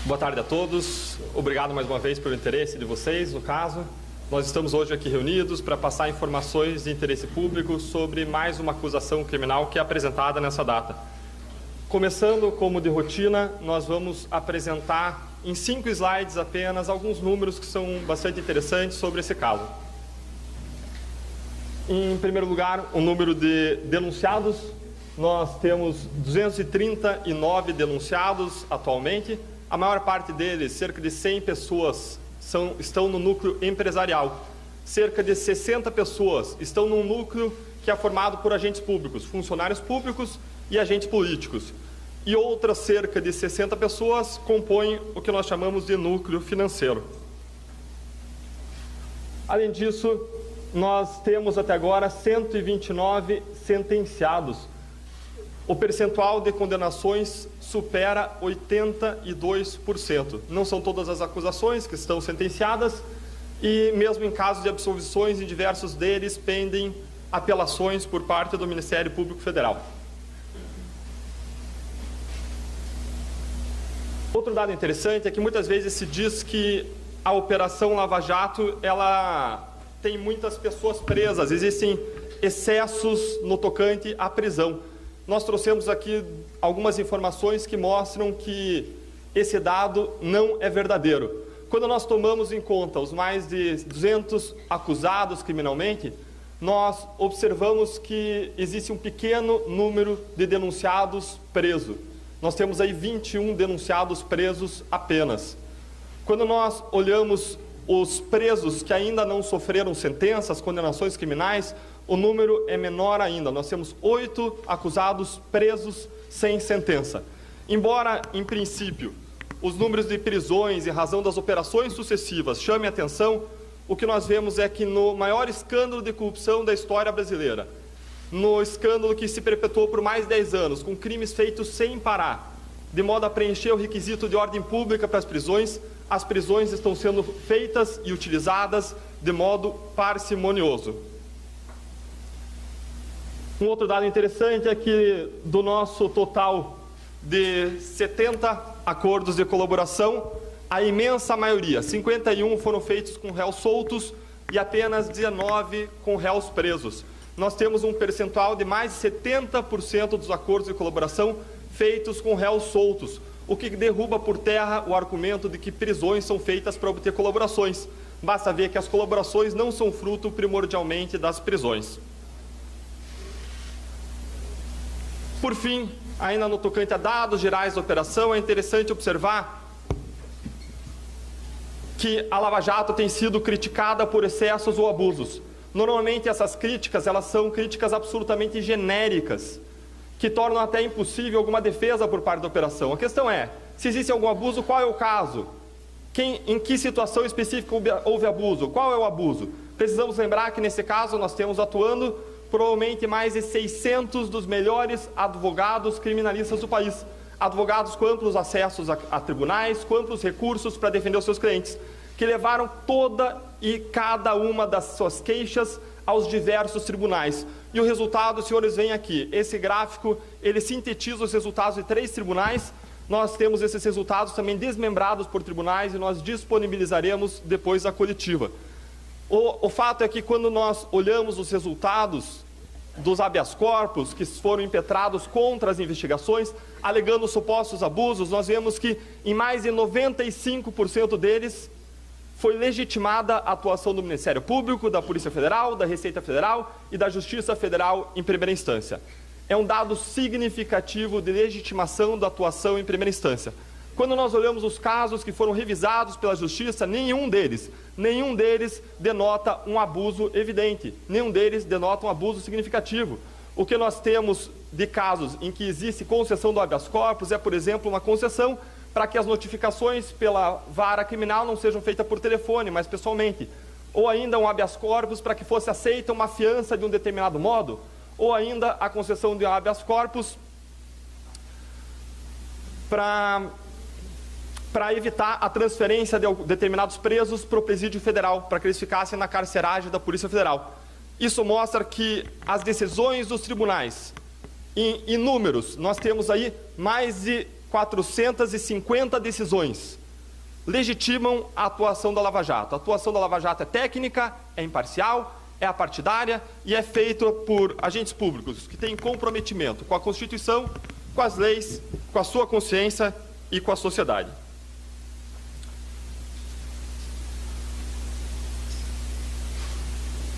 Boa tarde a todos. Obrigado mais uma vez pelo interesse de vocês, no caso. Nós estamos hoje aqui reunidos para passar informações de interesse público sobre mais uma acusação criminal que é apresentada nessa data. Começando, como de rotina, nós vamos apresentar em 5 slides apenas alguns números que são bastante interessantes sobre esse caso. Em primeiro lugar, o número de denunciados. Nós temos 239 denunciados atualmente. A maior parte deles, cerca de 100 pessoas, estão no núcleo empresarial. Cerca de 60 pessoas estão num núcleo que é formado por agentes públicos, funcionários públicos e agentes políticos. E outras cerca de 60 pessoas compõem o que nós chamamos de núcleo financeiro. Além disso, nós temos até agora 129 sentenciados. O percentual de condenações supera 82%. Não são todas as acusações que estão sentenciadas e mesmo em casos de absolvições, em diversos deles pendem apelações por parte do Ministério Público Federal. Outro dado interessante é que muitas vezes se diz que a Operação Lava Jato ela tem muitas pessoas presas, existem excessos no tocante à prisão. Nós trouxemos aqui algumas informações que mostram que esse dado não é verdadeiro. Quando nós tomamos em conta os mais de 200 acusados criminalmente, nós observamos que existe um pequeno número de denunciados presos. Nós temos aí 21 denunciados presos apenas. Quando nós olhamos os presos que ainda não sofreram sentenças, condenações criminais, o número é menor ainda. Nós temos 8 acusados presos sem sentença. Embora, em princípio, os números de prisões em razão das operações sucessivas chamem a atenção, o que nós vemos é que no maior escândalo de corrupção da história brasileira, no escândalo que se perpetuou por mais de 10 anos, com crimes feitos sem parar, de modo a preencher o requisito de ordem pública para as prisões estão sendo feitas e utilizadas de modo parcimonioso. Um outro dado interessante é que do nosso total de 70 acordos de colaboração, a imensa maioria, 51, foram feitos com réus soltos e apenas 19 com réus presos. Nós temos um percentual de mais de 70% dos acordos de colaboração feitos com réus soltos, o que derruba por terra o argumento de que prisões são feitas para obter colaborações. Basta ver que as colaborações não são fruto primordialmente das prisões. Por fim, ainda no tocante a dados gerais da operação, é interessante observar que a Lava Jato tem sido criticada por excessos ou abusos. Normalmente essas críticas, elas são críticas absolutamente genéricas, que tornam até impossível alguma defesa por parte da operação. A questão é, se existe algum abuso, qual é o caso? Em que situação específica houve abuso? Qual é o abuso? Precisamos lembrar que nesse caso nós temos atuando provavelmente mais de 600 dos melhores advogados criminalistas do país. Advogados com amplos acessos a tribunais, com amplos recursos para defender os seus clientes, que levaram toda e cada uma das suas queixas aos diversos tribunais. E o resultado, os senhores veem aqui, esse gráfico, ele sintetiza os resultados de 3 tribunais. Nós temos esses resultados também desmembrados por tribunais e nós disponibilizaremos depois a coletiva. O fato é que quando nós olhamos os resultados dos habeas corpus que foram impetrados contra as investigações, alegando supostos abusos, nós vemos que em mais de 95% deles foi legitimada a atuação do Ministério Público, da Polícia Federal, da Receita Federal e da Justiça Federal em primeira instância. É um dado significativo de legitimação da atuação em primeira instância. Quando nós olhamos os casos que foram revisados pela Justiça, nenhum deles denota um abuso evidente, nenhum deles denota um abuso significativo. O que nós temos de casos em que existe concessão do habeas corpus é, por exemplo, uma concessão para que as notificações pela vara criminal não sejam feitas por telefone, mas pessoalmente. Ou ainda um habeas corpus para que fosse aceita uma fiança de um determinado modo, ou ainda a concessão de um habeas corpus para evitar a transferência de determinados presos para o presídio federal, para que eles ficassem na carceragem da Polícia Federal. Isso mostra que as decisões dos tribunais, em números, nós temos aí mais de 450 decisões legitimam a atuação da Lava Jato. A atuação da Lava Jato é técnica, é imparcial, é apartidária e é feita por agentes públicos que têm comprometimento com a Constituição, com as leis, com a sua consciência e com a sociedade.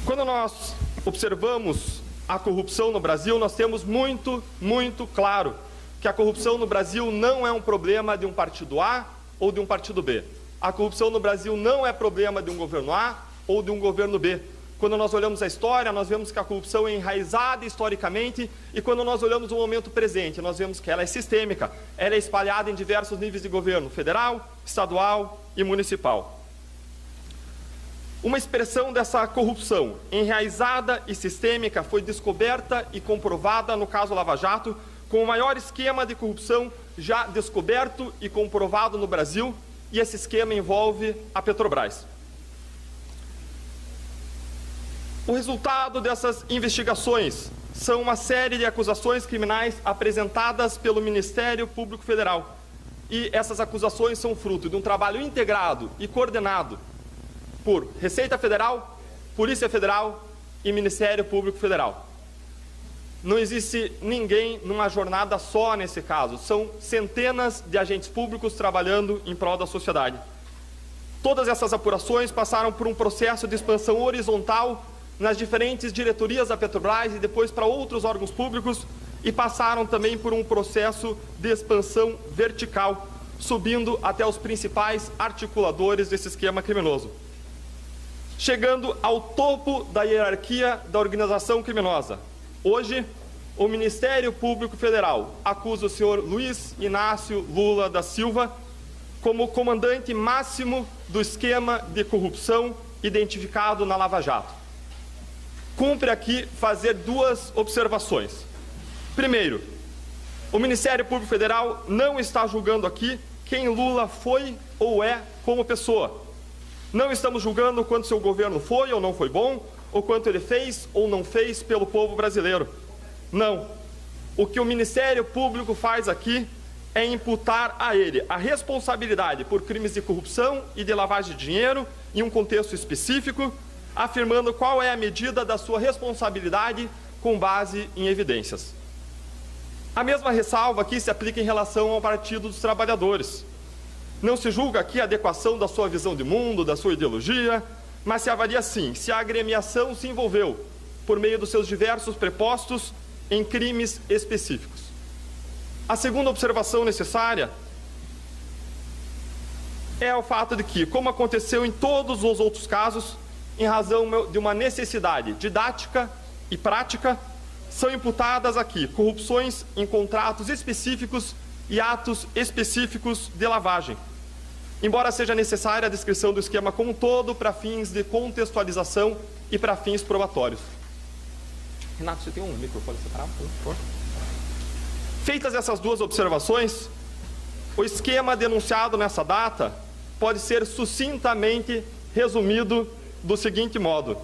Quando nós observamos a corrupção no Brasil, nós temos muito claro que a corrupção no Brasil não é um problema de um partido A ou de um partido B. A corrupção no Brasil não é problema de um governo A ou de um governo B. Quando nós olhamos a história, nós vemos que a corrupção é enraizada historicamente e quando nós olhamos o momento presente, nós vemos que ela é sistêmica, ela é espalhada em diversos níveis de governo, federal, estadual e municipal. Uma expressão dessa corrupção enraizada e sistêmica foi descoberta e comprovada no caso Lava Jato, com o maior esquema de corrupção já descoberto e comprovado no Brasil, e esse esquema envolve a Petrobras. O resultado dessas investigações são uma série de acusações criminais apresentadas pelo Ministério Público Federal. E essas acusações são fruto de um trabalho integrado e coordenado por Receita Federal, Polícia Federal e Ministério Público Federal. Não existe ninguém numa jornada só nesse caso, são centenas de agentes públicos trabalhando em prol da sociedade. Todas essas apurações passaram por um processo de expansão horizontal nas diferentes diretorias da Petrobras e depois para outros órgãos públicos e passaram também por um processo de expansão vertical, subindo até os principais articuladores desse esquema criminoso, chegando ao topo da hierarquia da organização criminosa. Hoje, o Ministério Público Federal acusa o senhor Luiz Inácio Lula da Silva como comandante máximo do esquema de corrupção identificado na Lava Jato. Cumpre aqui fazer duas observações. Primeiro, o Ministério Público Federal não está julgando aqui quem Lula foi ou é como pessoa. Não estamos julgando quanto seu governo foi ou não foi bom, ou quanto ele fez ou não fez pelo povo brasileiro. Não. O que o Ministério Público faz aqui é imputar a ele a responsabilidade por crimes de corrupção e de lavagem de dinheiro em um contexto específico, afirmando qual é a medida da sua responsabilidade com base em evidências. A mesma ressalva aqui se aplica em relação ao Partido dos Trabalhadores. Não se julga aqui a adequação da sua visão de mundo, da sua ideologia, mas se avalia sim se a agremiação se envolveu, por meio dos seus diversos prepostos, em crimes específicos. A segunda observação necessária é o fato de que, como aconteceu em todos os outros casos, em razão de uma necessidade didática e prática, são imputadas aqui corrupções em contratos específicos e atos específicos de lavagem, embora seja necessária a descrição do esquema como um todo para fins de contextualização e para fins probatórios. Renato, você tem um microfone separado, por favor? Feitas essas duas observações, o esquema denunciado nessa data pode ser sucintamente resumido do seguinte modo.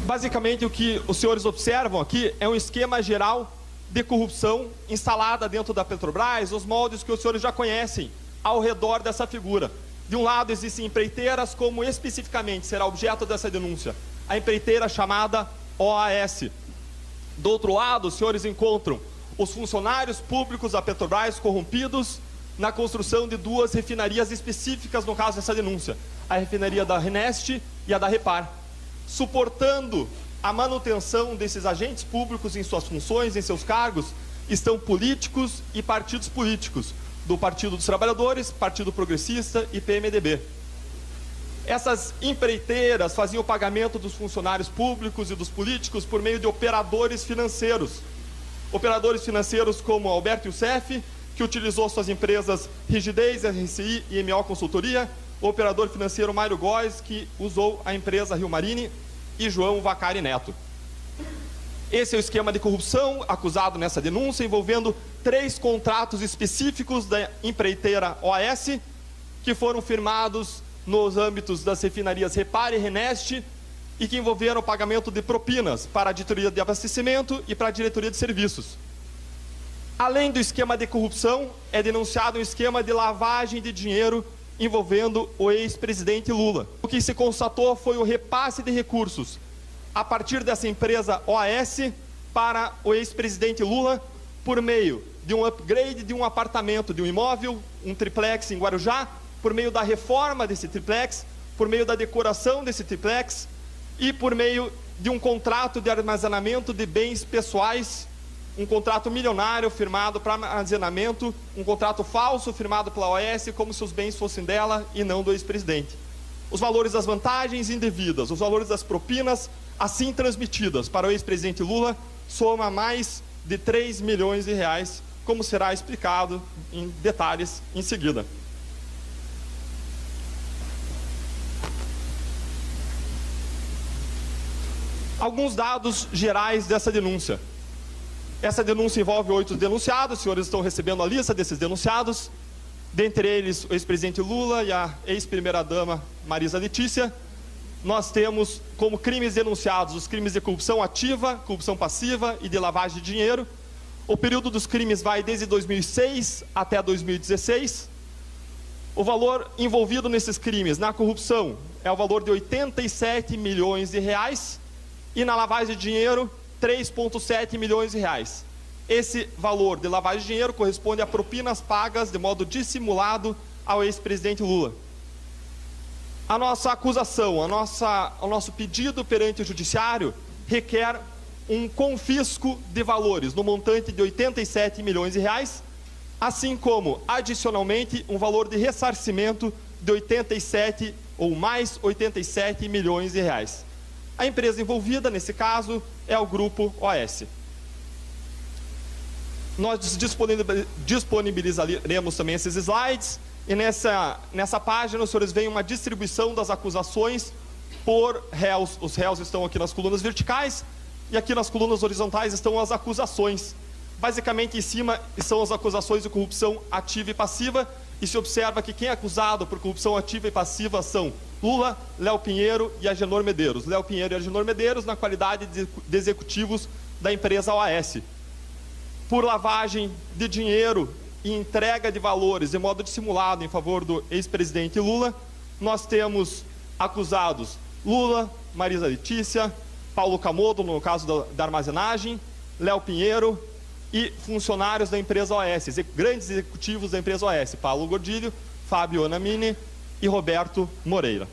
Basicamente, o que os senhores observam aqui é um esquema geral de corrupção instalada dentro da Petrobras, os moldes que os senhores já conhecem ao redor dessa figura. De um lado, existem empreiteiras, como especificamente será objeto dessa denúncia, a empreiteira chamada OAS. Do outro lado, os senhores encontram os funcionários públicos da Petrobras corrompidos na construção de duas refinarias específicas no caso dessa denúncia, a refinaria da RNEST e a da Repar. Suportando a manutenção desses agentes públicos em suas funções, em seus cargos, estão políticos e partidos políticos, do Partido dos Trabalhadores, Partido Progressista e PMDB. Essas empreiteiras faziam o pagamento dos funcionários públicos e dos políticos por meio de operadores financeiros. Operadores financeiros como Alberto Youssef, que utilizou suas empresas Rigidez, RCI e MO Consultoria, o operador financeiro Mário Góes, que usou a empresa Rio Marine, e João Vacari Neto. Esse é o esquema de corrupção acusado nessa denúncia, envolvendo 3 contratos específicos da empreiteira OAS, que foram firmados nos âmbitos das refinarias Repar e Reneste e que envolveram o pagamento de propinas para a diretoria de abastecimento e para a diretoria de serviços. Além do esquema de corrupção, é denunciado um esquema de lavagem de dinheiro envolvendo o ex-presidente Lula. O que se constatou foi o repasse de recursos a partir dessa empresa OAS para o ex-presidente Lula por meio de um upgrade de um apartamento, de um imóvel, um triplex em Guarujá, por meio da reforma desse triplex, por meio da decoração desse triplex e por meio de um contrato de armazenamento de bens pessoais, um contrato milionário firmado para armazenamento, um contrato falso firmado pela OAS, como se os bens fossem dela e não do ex-presidente. Os valores das vantagens indevidas, os valores das propinas, assim transmitidas para o ex-presidente Lula, soma mais de 3 milhões de reais, como será explicado em detalhes em seguida. Alguns dados gerais dessa denúncia. Essa denúncia envolve 8 denunciados, os senhores estão recebendo a lista desses denunciados, dentre eles o ex-presidente Lula e a ex-primeira-dama Marisa Letícia. Nós temos como crimes denunciados os crimes de corrupção ativa, corrupção passiva e de lavagem de dinheiro. O período dos crimes vai desde 2006 até 2016. O valor envolvido nesses crimes na corrupção é o valor de 87 milhões de reais e na lavagem de dinheiro 3,7 milhões de reais. Esse valor de lavagem de dinheiro corresponde a propinas pagas de modo dissimulado ao ex-presidente Lula. A nossa acusação, o nosso pedido perante o judiciário requer um confisco de valores no montante de 87 milhões de reais, assim como, adicionalmente, um valor de ressarcimento de 87 ou mais 87 milhões de reais. A empresa envolvida, nesse caso, é o Grupo OAS. Nós disponibilizaremos também esses slides, e nessa página os senhores veem uma distribuição das acusações por réus. Os réus estão aqui nas colunas verticais, e aqui nas colunas horizontais estão as acusações. Basicamente, em cima são as acusações de corrupção ativa e passiva, e se observa que quem é acusado por corrupção ativa e passiva são Lula, Léo Pinheiro e Agenor Medeiros. Léo Pinheiro e Agenor Medeiros na qualidade de executivos da empresa OAS. Por lavagem de dinheiro e entrega de valores de modo dissimulado em favor do ex-presidente Lula, nós temos acusados Lula, Marisa Letícia, Paulo Camodo, no caso da armazenagem, Léo Pinheiro e funcionários da empresa OAS, grandes executivos da empresa OAS, Paulo Gordilho, Fábio Anamini e Roberto Moreira.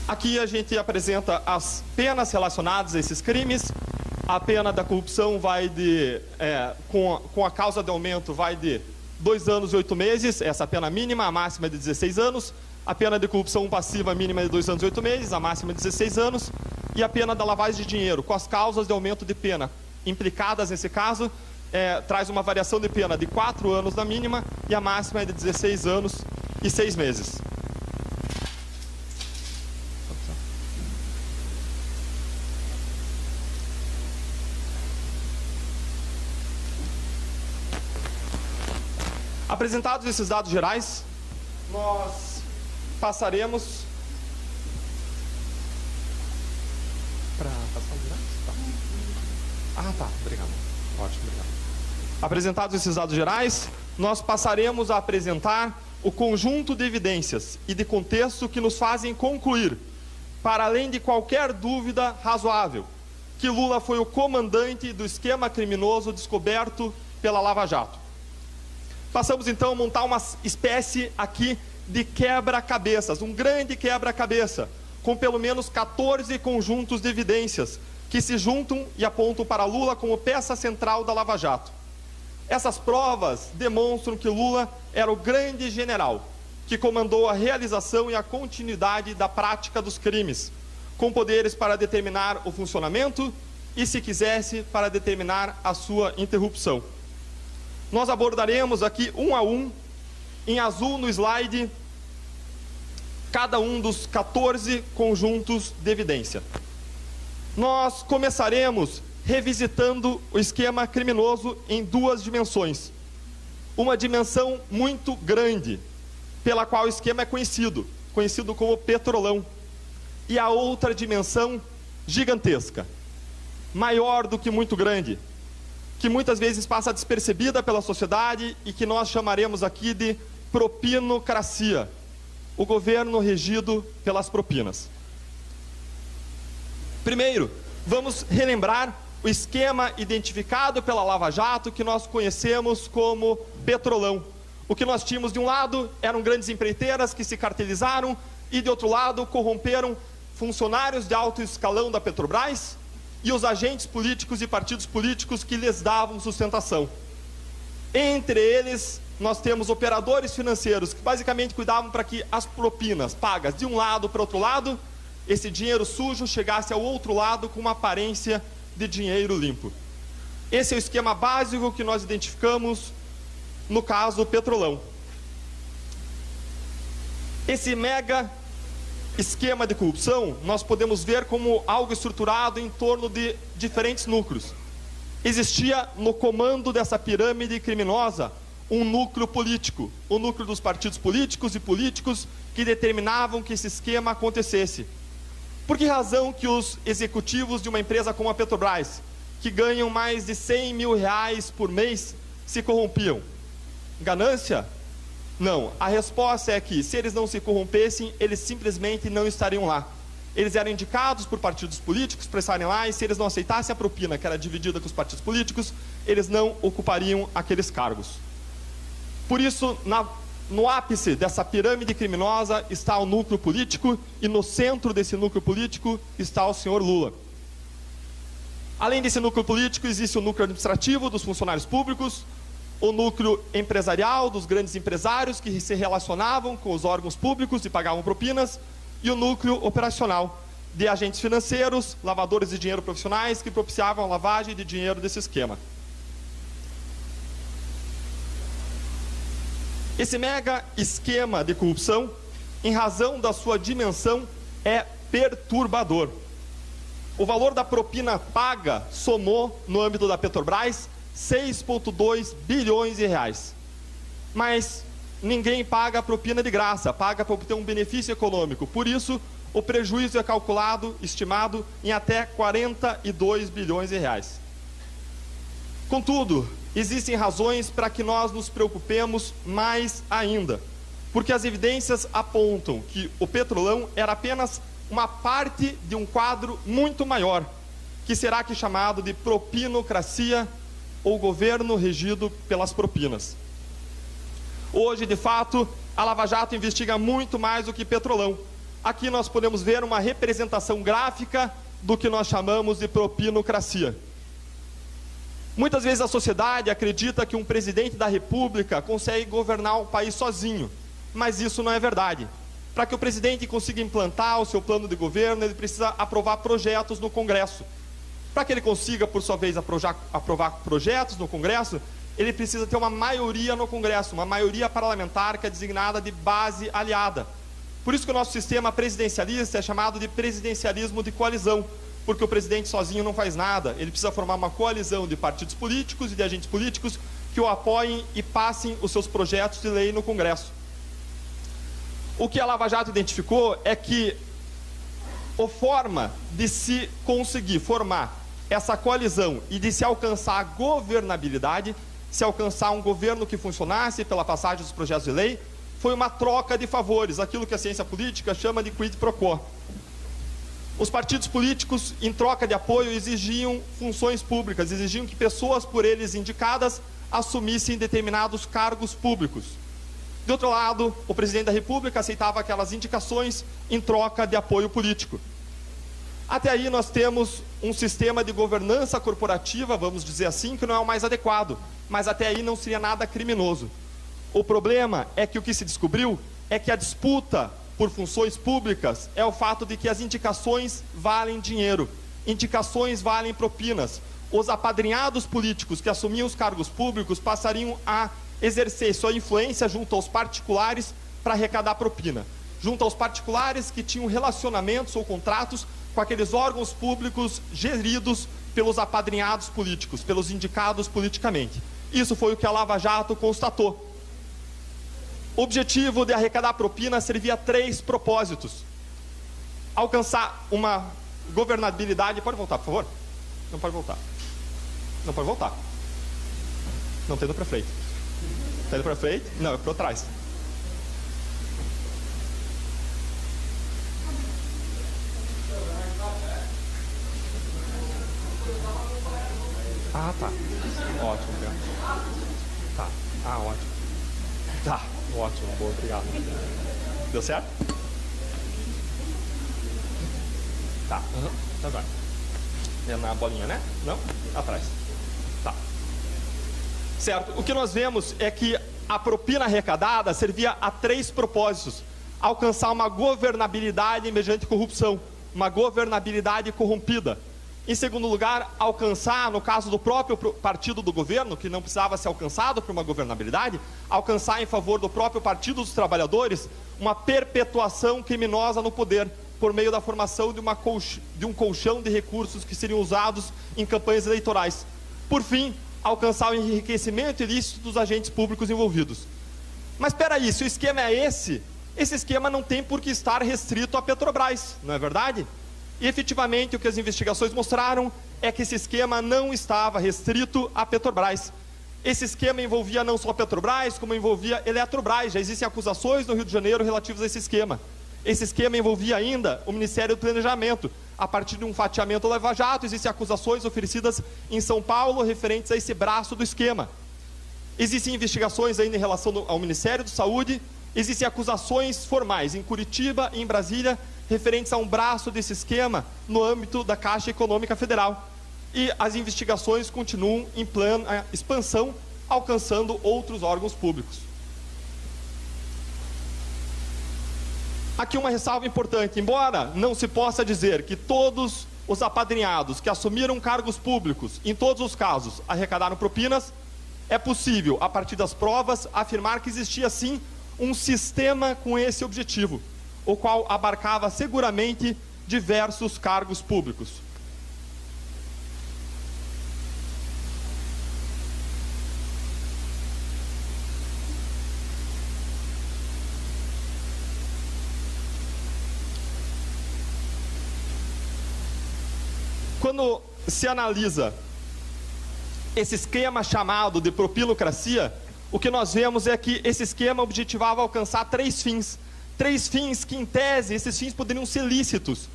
Aqui a gente apresenta as penas relacionadas a esses crimes. A pena da corrupção vai com a causa de aumento, vai de 2 anos e 8 meses, essa é a pena mínima, a máxima é de 16 anos. A pena de corrupção passiva mínima é de 2 anos e 8 meses, a máxima é de 16 anos. E a pena da lavagem de dinheiro, com as causas de aumento de pena implicadas nesse caso, traz uma variação de pena de 4 anos na mínima e a máxima é de 16 anos e 6 meses. Apresentados esses dados gerais, nós passaremos para passar os dados? Tá. Tá, obrigado. Ótimo, obrigado. Apresentados esses dados gerais, nós passaremos a apresentar o conjunto de evidências e de contexto que nos fazem concluir, para além de qualquer dúvida razoável, que Lula foi o comandante do esquema criminoso descoberto pela Lava Jato. Passamos então a montar uma espécie aqui de quebra-cabeças, um grande quebra-cabeça, com pelo menos 14 conjuntos de evidências que se juntam e apontam para Lula como peça central da Lava Jato. Essas provas demonstram que Lula era o grande general que comandou a realização e a continuidade da prática dos crimes, com poderes para determinar o funcionamento e, se quisesse, para determinar a sua interrupção. Nós abordaremos aqui um a um, em azul no slide, cada um dos 14 conjuntos de evidência. Nós começaremos revisitando o esquema criminoso em 2 dimensões. uma dimensão muito grande, pela qual o esquema é conhecido como Petrolão. E a outra dimensão gigantesca, maior do que muito grande, que muitas vezes passa despercebida pela sociedade e que nós chamaremos aqui de propinocracia, o governo regido pelas propinas. Primeiro, vamos relembrar o esquema identificado pela Lava Jato, que nós conhecemos como Petrolão. O que nós tínhamos de um lado eram grandes empreiteiras que se cartelizaram e de outro lado corromperam funcionários de alto escalão da Petrobras e os agentes políticos e partidos políticos que lhes davam sustentação. Entre eles, nós temos operadores financeiros que basicamente cuidavam para que as propinas pagas de um lado para outro lado, esse dinheiro sujo chegasse ao outro lado com uma aparência de dinheiro limpo. Esse é o esquema básico que nós identificamos no caso do Petrolão. Esse mega esquema de corrupção nós podemos ver como algo estruturado em torno de diferentes núcleos. Existia no comando dessa pirâmide criminosa um núcleo político, o núcleo dos partidos políticos e políticos que determinavam que esse esquema acontecesse. Por que razão que os executivos de uma empresa como a Petrobras, que ganham mais de 100 mil reais por mês, se corrompiam? Ganância? Não. A resposta é que, se eles não se corrompessem, eles simplesmente não estariam lá. Eles eram indicados por partidos políticos para estarem lá, e se eles não aceitassem a propina, que era dividida com os partidos políticos, eles não ocupariam aqueles cargos. Por isso, no ápice dessa pirâmide criminosa está o núcleo político, e no centro desse núcleo político está o senhor Lula. Além desse núcleo político, existe o núcleo administrativo dos funcionários públicos, o núcleo empresarial dos grandes empresários que se relacionavam com os órgãos públicos e pagavam propinas, e o núcleo operacional de agentes financeiros, lavadores de dinheiro profissionais que propiciavam a lavagem de dinheiro desse esquema. Esse mega esquema de corrupção, em razão da sua dimensão, é perturbador. O valor da propina paga somou, no âmbito da Petrobras, 6,2 bilhões de reais. Mas ninguém paga a propina de graça, paga para obter um benefício econômico. Por isso, o prejuízo é calculado, estimado, em até 42 bilhões de reais. Contudo, existem razões para que nós nos preocupemos mais ainda, porque as evidências apontam que o Petrolão era apenas uma parte de um quadro muito maior, que será aqui chamado de propinocracia, ou governo regido pelas propinas. Hoje, de fato, a Lava Jato investiga muito mais do que Petrolão. Aqui nós podemos ver uma representação gráfica do que nós chamamos de propinocracia. Muitas vezes a sociedade acredita que um presidente da República consegue governar o país sozinho, mas isso não é verdade. Para que o presidente consiga implantar o seu plano de governo, ele precisa aprovar projetos no Congresso. Para que ele consiga, por sua vez, aprovar projetos no Congresso, ele precisa ter uma maioria no Congresso, uma maioria parlamentar que é designada de base aliada. Por isso que o nosso sistema presidencialista é chamado de presidencialismo de coalizão, porque o presidente sozinho não faz nada, ele precisa formar uma coalizão de partidos políticos e de agentes políticos que o apoiem e passem os seus projetos de lei no Congresso. O que a Lava Jato identificou é que a forma de se conseguir formar essa coalizão e de se alcançar a governabilidade, se alcançar um governo que funcionasse pela passagem dos projetos de lei, foi uma troca de favores, aquilo que a ciência política chama de quid pro quo. Os partidos políticos, em troca de apoio, exigiam funções públicas, exigiam que pessoas por eles indicadas assumissem determinados cargos públicos. De outro lado, o presidente da República aceitava aquelas indicações em troca de apoio político. Até aí nós temos um sistema de governança corporativa, vamos dizer assim, que não é o mais adequado, mas até aí não seria nada criminoso. O problema é que o que se descobriu é que a disputa por funções públicas é o fato de que as indicações valem dinheiro, indicações valem propinas. Os apadrinhados políticos que assumiam os cargos públicos passariam a exercer sua influência junto aos particulares para arrecadar propina, junto aos particulares que tinham relacionamentos ou contratos com aqueles órgãos públicos geridos pelos apadrinhados políticos, pelos indicados politicamente. Isso foi o que a Lava Jato constatou. O objetivo de arrecadar propina servia a 3 propósitos: alcançar uma governabilidade... Pode voltar, por favor? Não pode voltar. Não pode voltar. Não tem no prefeito. Tem no prefeito? Não, é por trás. Ah, tá. Ótimo, obrigado. Tá. Ah, ótimo. Tá, ótimo. Boa, obrigado. Deu certo? Tá. Tá bem. É na bolinha, né? Não? Atrás. Tá. Certo. O que nós vemos é que a propina arrecadada servia a 3 propósitos: alcançar uma governabilidade mediante corrupção, uma governabilidade corrompida. Em segundo lugar, alcançar, no caso do próprio partido do governo, que não precisava ser alcançado por uma governabilidade, alcançar em favor do próprio Partido dos Trabalhadores uma perpetuação criminosa no poder, por meio da formação de um colchão de recursos que seriam usados em campanhas eleitorais. Por fim, alcançar o enriquecimento ilícito dos agentes públicos envolvidos. Mas espera aí, se o esquema é esse esquema não tem por que estar restrito à Petrobras, não é verdade? E efetivamente o que as investigações mostraram é que esse esquema não estava restrito à Petrobras. Esse esquema envolvia não só a Petrobras, como envolvia a Eletrobras. Já existem acusações no Rio de Janeiro relativas a esse esquema. Esse esquema envolvia ainda o Ministério do Planejamento. A partir de um fatiamento Lava Jato, existem acusações oferecidas em São Paulo referentes a esse braço do esquema. Existem investigações ainda em relação ao Ministério da Saúde. Existem acusações formais em Curitiba e em Brasília referentes a um braço desse esquema no âmbito da Caixa Econômica Federal. E as investigações continuam em plano expansão, alcançando outros órgãos públicos. Aqui uma ressalva importante: embora não se possa dizer que todos os apadrinhados que assumiram cargos públicos, em todos os casos, arrecadaram propinas, é possível, a partir das provas, afirmar que existia sim um sistema com esse objetivo, o qual abarcava seguramente diversos cargos públicos. Quando se analisa esse esquema chamado de propinocracia, o que nós vemos é que esse esquema objetivava alcançar 3 fins. 3 fins que, em tese, esses fins poderiam ser lícitos.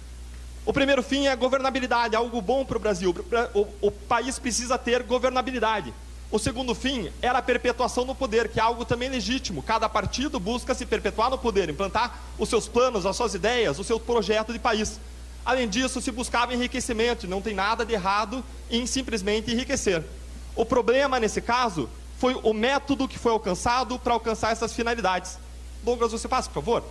O primeiro fim é a governabilidade, algo bom para o Brasil. O país precisa ter governabilidade. O segundo fim era a perpetuação no poder, que é algo também legítimo. Cada partido busca se perpetuar no poder, implantar os seus planos, as suas ideias, o seu projeto de país. Além disso, se buscava enriquecimento, e não tem nada de errado em simplesmente enriquecer. O problema, nesse caso, foi o método que foi alcançado para alcançar essas finalidades. Douglas, você passa, por favor.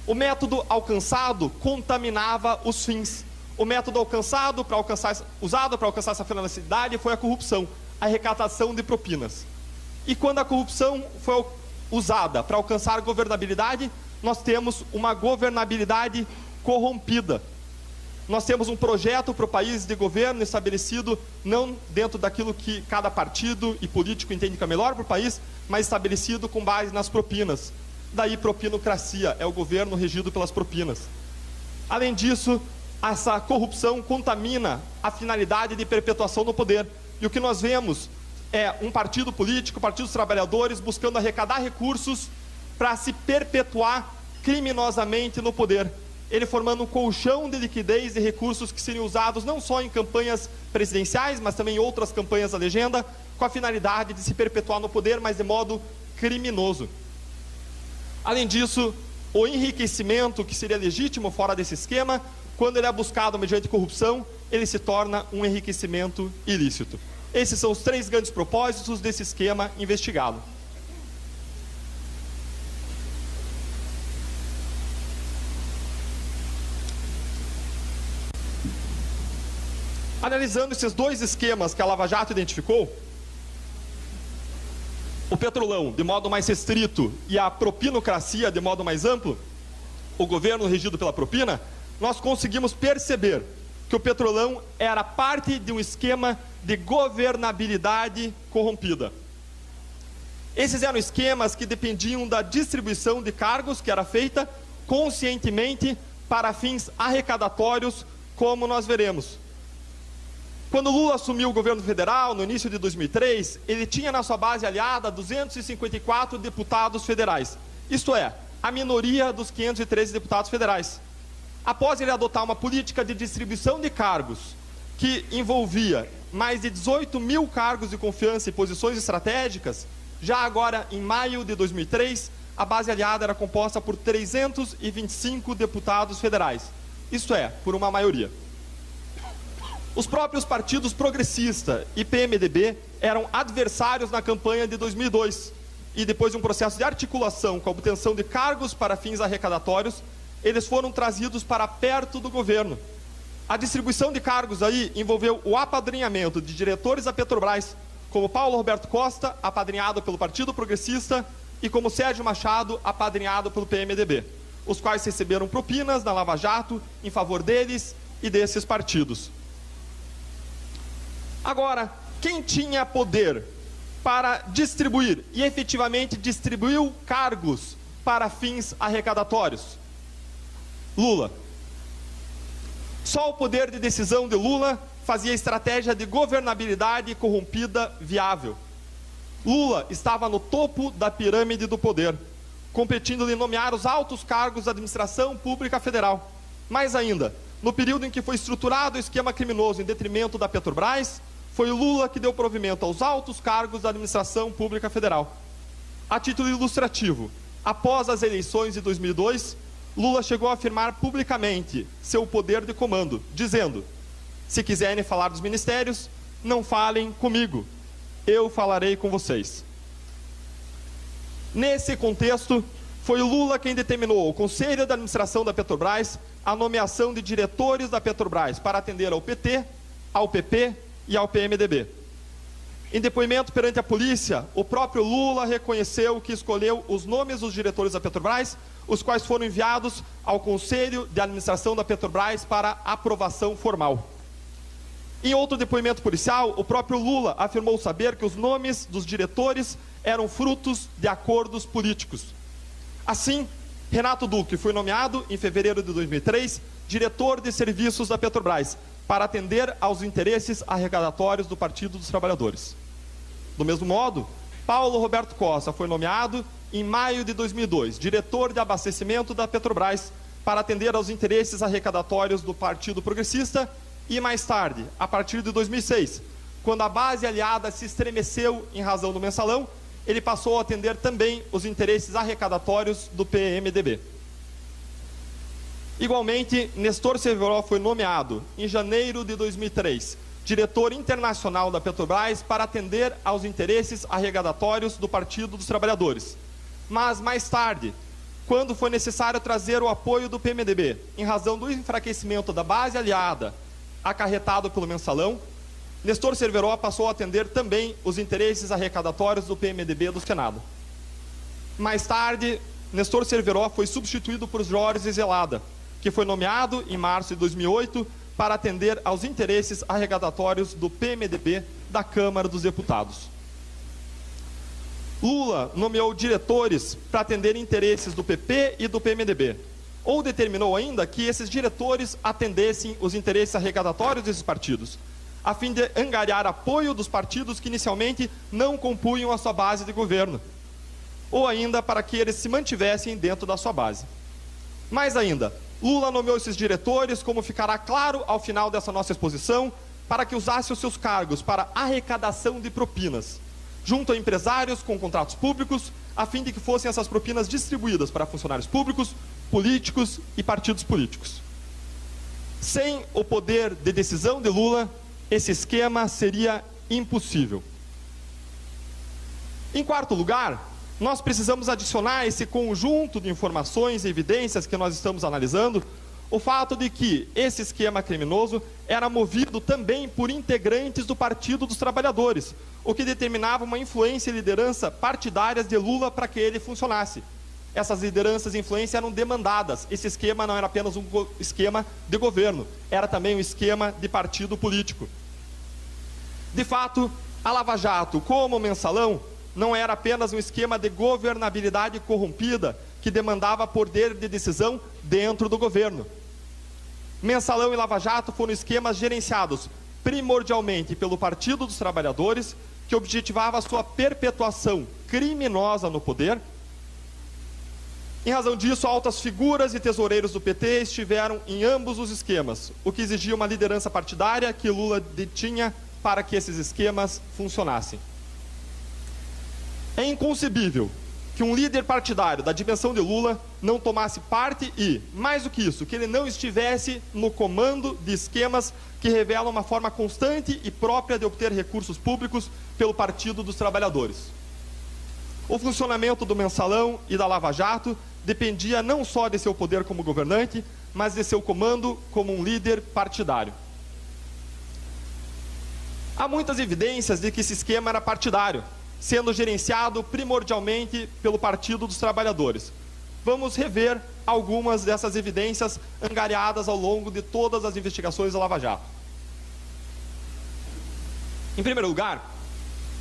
O método alcançado contaminava os fins. O método usado para alcançar essa finalidade foi a corrupção, a arrecadação de propinas. E quando a corrupção foi usada para alcançar a governabilidade, nós temos uma governabilidade corrompida. Nós temos um projeto para o país de governo estabelecido não dentro daquilo que cada partido e político entende que é melhor para o país, mas estabelecido com base nas propinas. Daí propinocracia, é o governo regido pelas propinas. Além disso, essa corrupção contamina a finalidade de perpetuação no poder. E o que nós vemos é um partido político, o Partido dos Trabalhadores, buscando arrecadar recursos para se perpetuar criminosamente no poder. Ele formando um colchão de liquidez de recursos que seriam usados não só em campanhas presidenciais, mas também em outras campanhas da legenda, com a finalidade de se perpetuar no poder, mas de modo criminoso. Além disso, o enriquecimento, que seria legítimo fora desse esquema, quando ele é buscado mediante corrupção, ele se torna um enriquecimento ilícito. Esses são os 3 grandes propósitos desse esquema investigado. Analisando esses 2 esquemas que a Lava Jato identificou, o petrolão de modo mais restrito e a propinocracia de modo mais amplo, o governo regido pela propina, nós conseguimos perceber que o petrolão era parte de um esquema de governabilidade corrompida. Esses eram esquemas que dependiam da distribuição de cargos, que era feita conscientemente para fins arrecadatórios, como nós veremos. Quando Lula assumiu o governo federal, no início de 2003, ele tinha na sua base aliada 254 deputados federais. Isto é, a minoria dos 513 deputados federais. Após ele adotar uma política de distribuição de cargos, que envolvia mais de 18 mil cargos de confiança e posições estratégicas, já agora, em maio de 2003, a base aliada era composta por 325 deputados federais. Isto é, por uma maioria. Os próprios partidos progressista e PMDB eram adversários na campanha de 2002. E depois de um processo de articulação com a obtenção de cargos para fins arrecadatórios, eles foram trazidos para perto do governo. A distribuição de cargos aí envolveu o apadrinhamento de diretores da Petrobras, como Paulo Roberto Costa, apadrinhado pelo Partido Progressista, e como Sérgio Machado, apadrinhado pelo PMDB, os quais receberam propinas na Lava Jato em favor deles e desses partidos. Agora, quem tinha poder para distribuir e efetivamente distribuiu cargos para fins arrecadatórios? Lula. Só o poder de decisão de Lula fazia estratégia de governabilidade corrompida viável. Lula estava no topo da pirâmide do poder, competindo em nomear os altos cargos da administração pública federal. Mais ainda, no período em que foi estruturado o esquema criminoso em detrimento da Petrobras, foi Lula que deu provimento aos altos cargos da administração pública federal. A título ilustrativo, após as eleições de 2002, Lula chegou a afirmar publicamente seu poder de comando, dizendo: se quiserem falar dos ministérios, não falem comigo, eu falarei com vocês. Nesse contexto, foi Lula quem determinou ao Conselho de Administração da Petrobras a nomeação de diretores da Petrobras para atender ao PT, ao PP e ao PMDB. Em depoimento perante a polícia, o próprio Lula reconheceu que escolheu os nomes dos diretores da Petrobras, os quais foram enviados ao Conselho de Administração da Petrobras para aprovação formal. Em outro depoimento policial, o próprio Lula afirmou saber que os nomes dos diretores eram frutos de acordos políticos. Assim, Renato Duque foi nomeado, em fevereiro de 2003, diretor de serviços da Petrobras, para atender aos interesses arrecadatórios do Partido dos Trabalhadores. Do mesmo modo, Paulo Roberto Costa foi nomeado, em maio de 2002, diretor de abastecimento da Petrobras, para atender aos interesses arrecadatórios do Partido Progressista, e mais tarde, a partir de 2006, quando a base aliada se estremeceu em razão do mensalão, ele passou a atender também os interesses arrecadatórios do PMDB. Igualmente, Nestor Cerveró foi nomeado, em janeiro de 2003, diretor internacional da Petrobras para atender aos interesses arrecadatórios do Partido dos Trabalhadores. Mas, mais tarde, quando foi necessário trazer o apoio do PMDB, em razão do enfraquecimento da base aliada acarretado pelo mensalão, Nestor Cerveró passou a atender também os interesses arrecadatórios do PMDB do Senado. Mais tarde, Nestor Cerveró foi substituído por Jorge Zelada, que foi nomeado em março de 2008 para atender aos interesses arrecadatórios do PMDB da Câmara dos Deputados. Lula nomeou diretores para atender interesses do PP e do PMDB, ou determinou ainda que esses diretores atendessem os interesses arrecadatórios desses partidos, a fim de angariar apoio dos partidos que inicialmente não compunham a sua base de governo, ou ainda para que eles se mantivessem dentro da sua base. Mais ainda, Lula nomeou esses diretores, como ficará claro ao final dessa nossa exposição, para que usassem os seus cargos para arrecadação de propinas, junto a empresários com contratos públicos, a fim de que fossem essas propinas distribuídas para funcionários públicos, políticos e partidos políticos. Sem o poder de decisão de Lula, esse esquema seria impossível. Em quarto lugar, nós precisamos adicionar a esse conjunto de informações e evidências que nós estamos analisando, o fato de que esse esquema criminoso era movido também por integrantes do Partido dos Trabalhadores, o que determinava uma influência e liderança partidárias de Lula para que ele funcionasse. Essas lideranças e influência eram demandadas. Esse esquema não era apenas um esquema de governo, era também um esquema de partido político. De fato, a Lava Jato, como o mensalão, não era apenas um esquema de governabilidade corrompida que demandava poder de decisão dentro do governo. Mensalão e Lava Jato foram esquemas gerenciados primordialmente pelo Partido dos Trabalhadores, que objetivava a sua perpetuação criminosa no poder. Em razão disso, altas figuras e tesoureiros do PT estiveram em ambos os esquemas, o que exigia uma liderança partidária que Lula detinha para que esses esquemas funcionassem. É inconcebível que um líder partidário da dimensão de Lula não tomasse parte e, mais do que isso, que ele não estivesse no comando de esquemas que revelam uma forma constante e própria de obter recursos públicos pelo Partido dos Trabalhadores. O funcionamento do Mensalão e da Lava Jato dependia não só de seu poder como governante, mas de seu comando como um líder partidário. Há muitas evidências de que esse esquema era partidário, sendo gerenciado primordialmente pelo Partido dos Trabalhadores. Vamos rever algumas dessas evidências angariadas ao longo de todas as investigações da Lava Jato. Em primeiro lugar,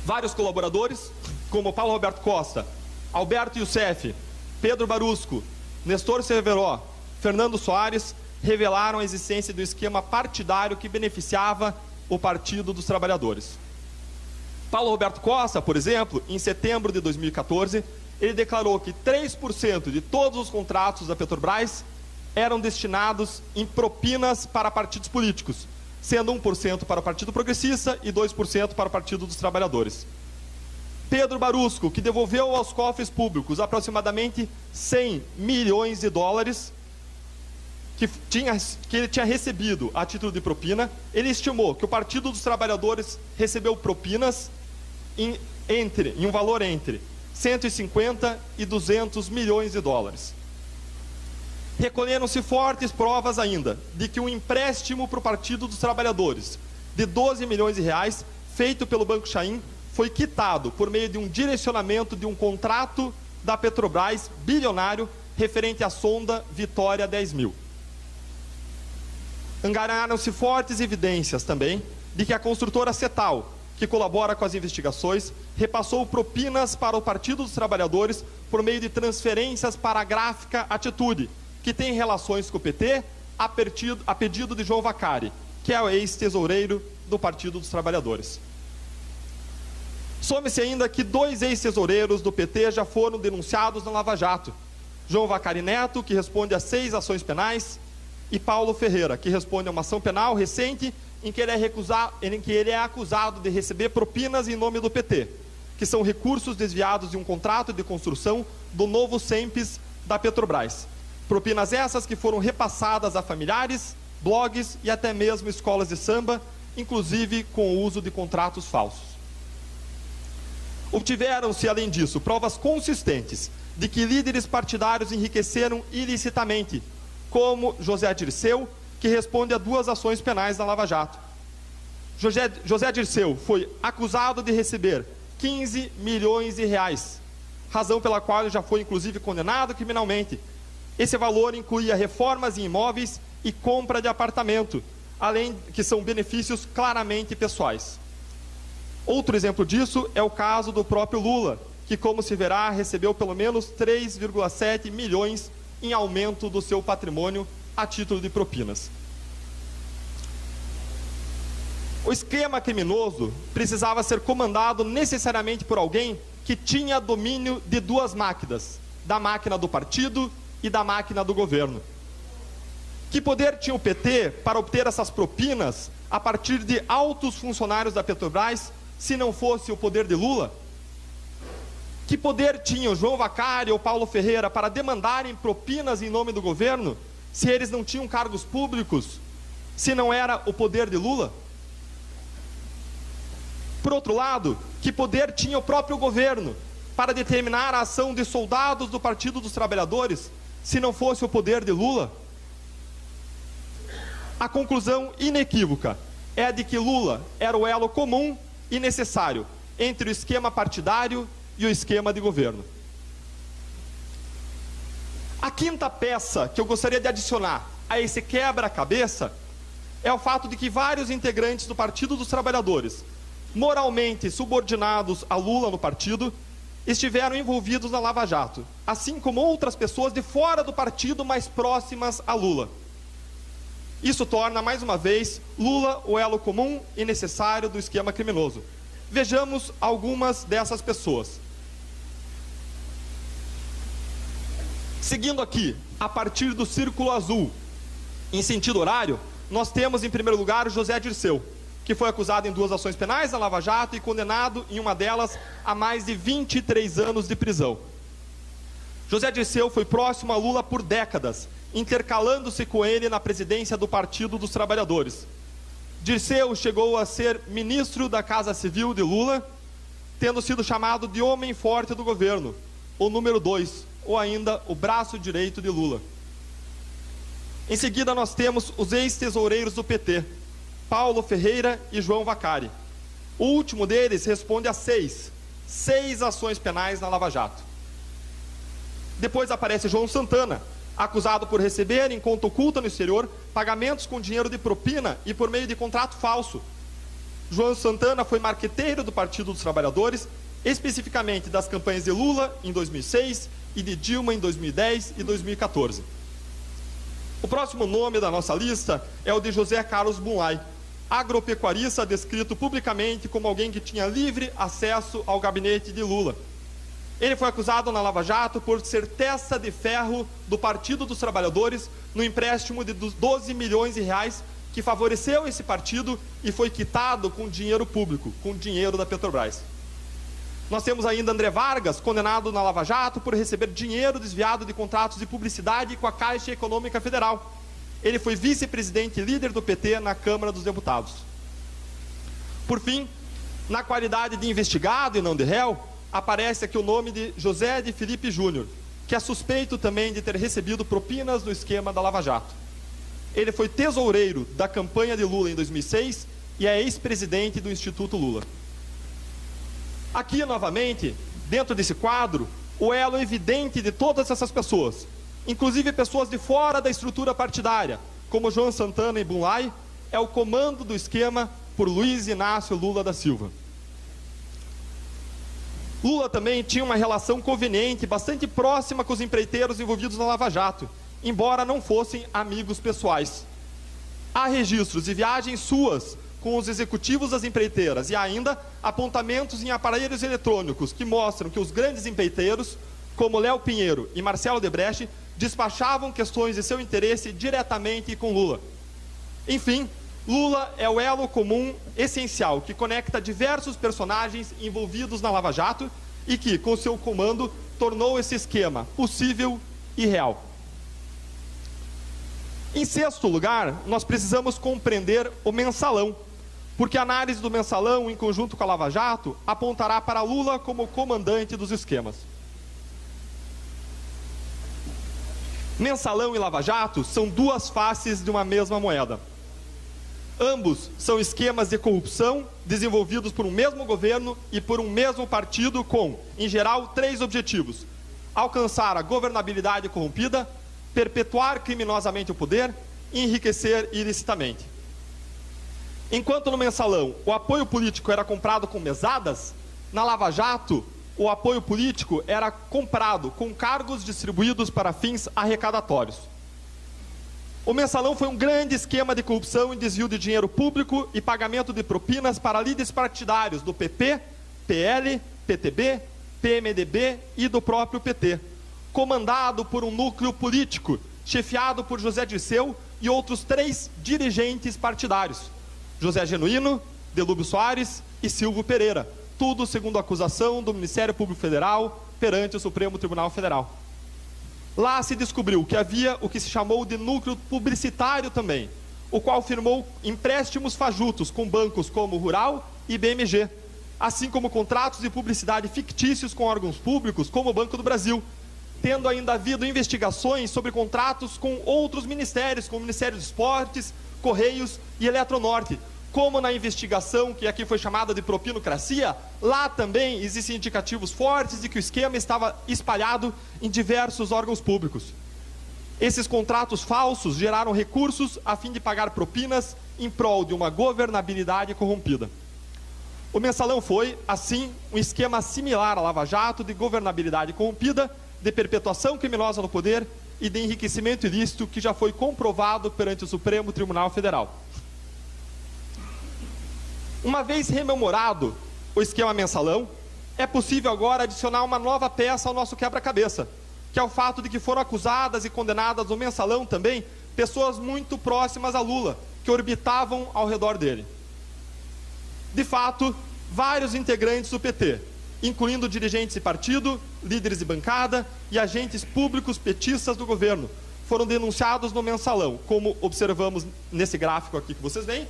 vários colaboradores, como Paulo Roberto Costa, Alberto Youssef, Pedro Barusco, Nestor Severo, Fernando Soares, revelaram a existência do esquema partidário que beneficiava o Partido dos Trabalhadores. Paulo Roberto Costa, por exemplo, em setembro de 2014, ele declarou que 3% de todos os contratos da Petrobras eram destinados em propinas para partidos políticos, sendo 1% para o Partido Progressista e 2% para o Partido dos Trabalhadores. Pedro Barusco, que devolveu aos cofres públicos aproximadamente 100 milhões de dólares que ele tinha recebido a título de propina, ele estimou que o Partido dos Trabalhadores recebeu propinas em um valor entre 150 e 200 milhões de dólares. Recolheram-se fortes provas ainda de que um empréstimo para o Partido dos Trabalhadores de 12 milhões de reais, feito pelo Banco Chain, foi quitado por meio de um direcionamento de um contrato da Petrobras bilionário referente à sonda Vitória 10.000. Angararam-se fortes evidências também de que a construtora Cetal, que colabora com as investigações, repassou propinas para o Partido dos Trabalhadores por meio de transferências para a gráfica Atitude, que tem relações com o PT, a pedido de João Vacari, que é o ex-tesoureiro do Partido dos Trabalhadores. Some-se ainda que 2 ex-tesoureiros do PT já foram denunciados na Lava Jato: João Vacari Neto, que responde a 6 ações penais, e Paulo Ferreira, que responde a uma ação penal recente em que ele é acusado de receber propinas em nome do PT, que são recursos desviados de um contrato de construção do novo SEMPES da Petrobras. Propinas essas que foram repassadas a familiares, blogs e até mesmo escolas de samba, inclusive com o uso de contratos falsos. Obtiveram-se, além disso, provas consistentes de que líderes partidários enriqueceram ilicitamente, como José Dirceu, que responde a 2 ações penais da Lava Jato. José Dirceu foi acusado de receber 15 milhões de reais, razão pela qual ele já foi inclusive condenado criminalmente. Esse valor incluía reformas em imóveis e compra de apartamento, além que são benefícios claramente pessoais. Outro exemplo disso é o caso do próprio Lula, que, como se verá, recebeu pelo menos 3,7 milhões em aumento do seu patrimônio a título de propinas. O esquema criminoso precisava ser comandado necessariamente por alguém que tinha domínio de 2 máquinas, da máquina do partido e da máquina do governo. Que poder tinha o PT para obter essas propinas a partir de altos funcionários da Petrobras, se não fosse o poder de Lula? Que poder tinha o João Vacari ou Paulo Ferreira para demandarem propinas em nome do governo, se eles não tinham cargos públicos, se não era o poder de Lula? Por outro lado, que poder tinha o próprio governo para determinar a ação de soldados do Partido dos Trabalhadores, se não fosse o poder de Lula? A conclusão inequívoca é a de que Lula era o elo comum e necessário entre o esquema partidário e o esquema de governo. A quinta peça que eu gostaria de adicionar a esse quebra-cabeça é o fato de que vários integrantes do Partido dos Trabalhadores moralmente subordinados a Lula no partido, estiveram envolvidos na Lava Jato, assim como outras pessoas de fora do partido mais próximas a Lula. Isso torna, mais uma vez, Lula o elo comum e necessário do esquema criminoso. Vejamos algumas dessas pessoas. Seguindo aqui, a partir do círculo azul, em sentido horário, nós temos, em primeiro lugar, José Dirceu, que foi acusado em 2 ações penais na Lava Jato e condenado, em uma delas, a mais de 23 anos de prisão. José Dirceu foi próximo a Lula por décadas, intercalando-se com ele na presidência do Partido dos Trabalhadores. Dirceu chegou a ser ministro da Casa Civil de Lula, tendo sido chamado de homem forte do governo, o número 2, ou ainda o braço direito de Lula. Em seguida, nós temos os ex-tesoureiros do PT, Paulo Ferreira e João Vacari. O último deles responde a 6 ações penais na Lava Jato. Depois aparece João Santana, acusado por receber, em conta oculta no exterior, pagamentos com dinheiro de propina e por meio de contrato falso. João Santana foi marqueteiro do Partido dos Trabalhadores, especificamente das campanhas de Lula em 2006 e de Dilma em 2010 e 2014. O próximo nome da nossa lista é o de José Carlos Bunlai, agropecuarista descrito publicamente como alguém que tinha livre acesso ao gabinete de Lula. Ele foi acusado na Lava Jato por ser testa de ferro do Partido dos Trabalhadores no empréstimo de 12 milhões de reais que favoreceu esse partido e foi quitado com dinheiro público, com dinheiro da Petrobras. Nós temos ainda André Vargas, condenado na Lava Jato por receber dinheiro desviado de contratos de publicidade com a Caixa Econômica Federal. Ele foi vice-presidente e líder do PT na Câmara dos Deputados. Por fim, na qualidade de investigado e não de réu, aparece aqui o nome de José de Felipe Júnior, que é suspeito também de ter recebido propinas no esquema da Lava Jato. Ele foi tesoureiro da campanha de Lula em 2006 e é ex-presidente do Instituto Lula. Aqui, novamente, dentro desse quadro, o elo evidente de todas essas pessoas, inclusive pessoas de fora da estrutura partidária, como João Santana e Bunlai, é o comando do esquema por Luiz Inácio Lula da Silva. Lula também tinha uma relação conveniente, bastante próxima com os empreiteiros envolvidos na Lava Jato, embora não fossem amigos pessoais. Há registros de viagens suas com os executivos das empreiteiras e ainda apontamentos em aparelhos eletrônicos que mostram que os grandes empreiteiros, como Léo Pinheiro e Marcelo Debrecht, despachavam questões de seu interesse diretamente com Lula. Enfim, Lula é o elo comum essencial que conecta diversos personagens envolvidos na Lava Jato e que, com seu comando, tornou esse esquema possível e real. Em sexto lugar, nós precisamos compreender o mensalão, porque a análise do mensalão, em conjunto com a Lava Jato, apontará para Lula como comandante dos esquemas. Mensalão e Lava Jato são duas faces de uma mesma moeda. Ambos são esquemas de corrupção desenvolvidos por um mesmo governo e por um mesmo partido com, em geral, 3 objetivos: alcançar a governabilidade corrompida, perpetuar criminosamente o poder e enriquecer ilicitamente. Enquanto no mensalão o apoio político era comprado com mesadas, na Lava Jato o apoio político era comprado com cargos distribuídos para fins arrecadatórios. O mensalão foi um grande esquema de corrupção e desvio de dinheiro público e pagamento de propinas para líderes partidários do PP, PL, PTB, PMDB e do próprio PT, comandado por um núcleo político, chefiado por José Dirceu e outros 3 dirigentes partidários: José Genuíno, Delúbio Soares e Silvio Pereira, tudo segundo a acusação do Ministério Público Federal perante o Supremo Tribunal Federal. Lá se descobriu que havia o que se chamou de núcleo publicitário também, o qual firmou empréstimos fajutos com bancos como Rural e BMG, assim como contratos de publicidade fictícios com órgãos públicos como o Banco do Brasil, tendo ainda havido investigações sobre contratos com outros ministérios, como o Ministério dos Esportes, Correios e Eletronorte. Como na investigação, que aqui foi chamada de propinocracia, lá também existem indicativos fortes de que o esquema estava espalhado em diversos órgãos públicos. Esses contratos falsos geraram recursos a fim de pagar propinas em prol de uma governabilidade corrompida. O Mensalão foi, assim, um esquema similar à Lava Jato de governabilidade corrompida, de perpetuação criminosa no poder e de enriquecimento ilícito que já foi comprovado perante o Supremo Tribunal Federal. Uma vez rememorado o esquema Mensalão, é possível agora adicionar uma nova peça ao nosso quebra-cabeça, que é o fato de que foram acusadas e condenadas no Mensalão também pessoas muito próximas a Lula, que orbitavam ao redor dele. De fato, vários integrantes do PT, incluindo dirigentes de partido, líderes de bancada e agentes públicos petistas do governo, foram denunciados no Mensalão, como observamos nesse gráfico aqui que vocês veem,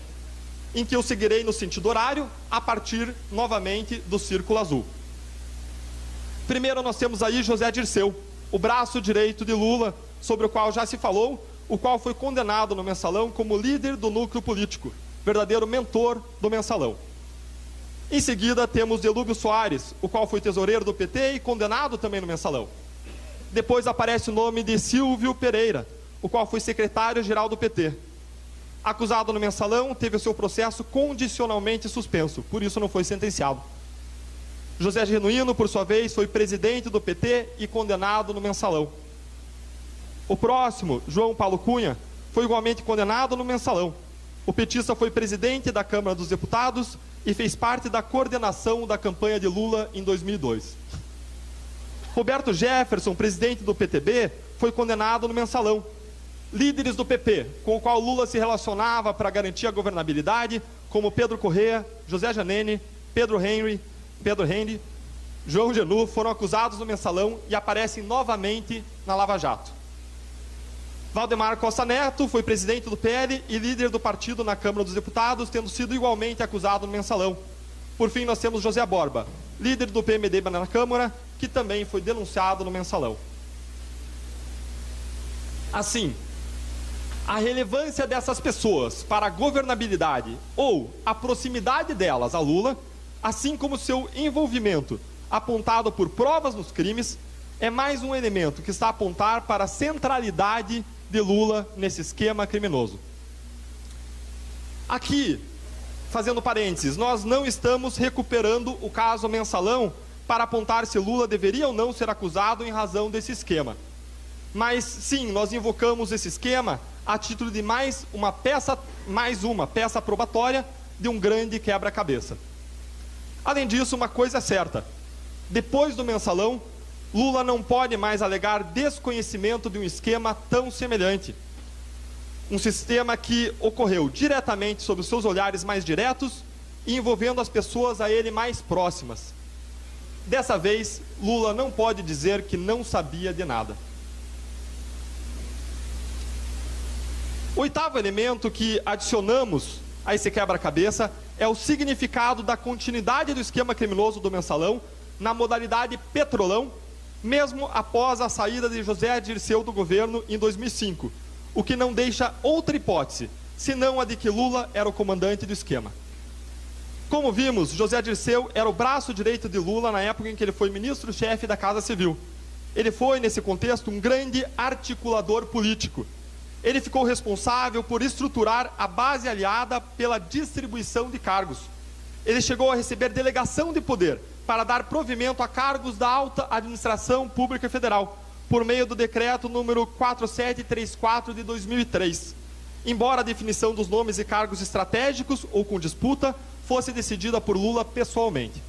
em que eu seguirei no sentido horário, a partir, novamente, do círculo azul. Primeiro nós temos aí José Dirceu, o braço direito de Lula, sobre o qual já se falou, o qual foi condenado no Mensalão como líder do núcleo político, verdadeiro mentor do Mensalão. Em seguida temos Delúbio Soares, o qual foi tesoureiro do PT e condenado também no Mensalão. Depois aparece o nome de Silvio Pereira, o qual foi secretário-geral do PT. Acusado no Mensalão, teve o seu processo condicionalmente suspenso, por isso não foi sentenciado. José Genuíno, por sua vez, foi presidente do PT e condenado no Mensalão. O próximo, João Paulo Cunha, foi igualmente condenado no Mensalão. O petista foi presidente da Câmara dos Deputados e fez parte da coordenação da campanha de Lula em 2002. Roberto Jefferson, presidente do PTB, foi condenado no Mensalão. Líderes do PP, com o qual Lula se relacionava para garantir a governabilidade, como Pedro Corrêa, José Janene, Pedro Henry, João Genu, foram acusados no Mensalão e aparecem novamente na Lava Jato. Valdemar Costa Neto foi presidente do PL e líder do partido na Câmara dos Deputados, tendo sido igualmente acusado no Mensalão. Por fim, nós temos José Borba, líder do PMDB na Câmara, que também foi denunciado no Mensalão. Assim, a relevância dessas pessoas para a governabilidade ou a proximidade delas a Lula, assim como seu envolvimento apontado por provas nos crimes, é mais um elemento que está a apontar para a centralidade de Lula nesse esquema criminoso. Aqui, fazendo parênteses, nós não estamos recuperando o caso Mensalão para apontar se Lula deveria ou não ser acusado em razão desse esquema. Mas sim, nós invocamos esse esquema a título de mais uma peça probatória de um grande quebra-cabeça. Além disso, uma coisa é certa: depois do Mensalão, Lula não pode mais alegar desconhecimento de um esquema tão semelhante. Um sistema que ocorreu diretamente sob os seus olhares mais diretos e envolvendo as pessoas a ele mais próximas. Dessa vez, Lula não pode dizer que não sabia de nada. O oitavo elemento que adicionamos a esse quebra-cabeça é o significado da continuidade do esquema criminoso do Mensalão na modalidade petrolão, mesmo após a saída de José Dirceu do governo em 2005, o que não deixa outra hipótese, senão a de que Lula era o comandante do esquema. Como vimos, José Dirceu era o braço direito de Lula na época em que ele foi ministro-chefe da Casa Civil. Ele foi, nesse contexto, um grande articulador político. Ele ficou responsável por estruturar a base aliada pela distribuição de cargos. Ele chegou a receber delegação de poder para dar provimento a cargos da alta administração pública federal, por meio do decreto número 4734 de 2003. Embora a definição dos nomes e cargos estratégicos ou com disputa fosse decidida por Lula pessoalmente.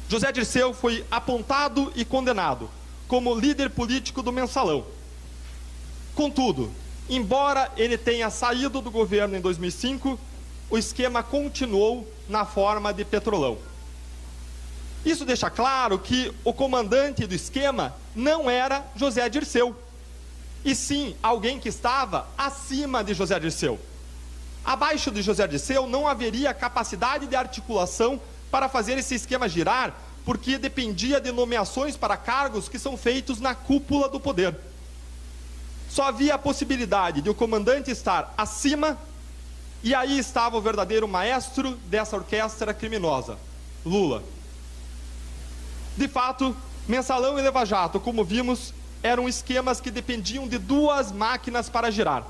José Dirceu foi apontado e condenado como líder político do Mensalão. Contudo, embora ele tenha saído do governo em 2005, o esquema continuou na forma de petrolão. Isso deixa claro que o comandante do esquema não era José Dirceu, e sim alguém que estava acima de José Dirceu. Abaixo de José Dirceu não haveria capacidade de articulação para fazer esse esquema girar, porque dependia de nomeações para cargos que são feitos na cúpula do poder. Só havia a possibilidade de o comandante estar acima, e aí estava o verdadeiro maestro dessa orquestra criminosa, Lula. De fato, Mensalão e Lava Jato, como vimos, eram esquemas que dependiam de duas máquinas para girar.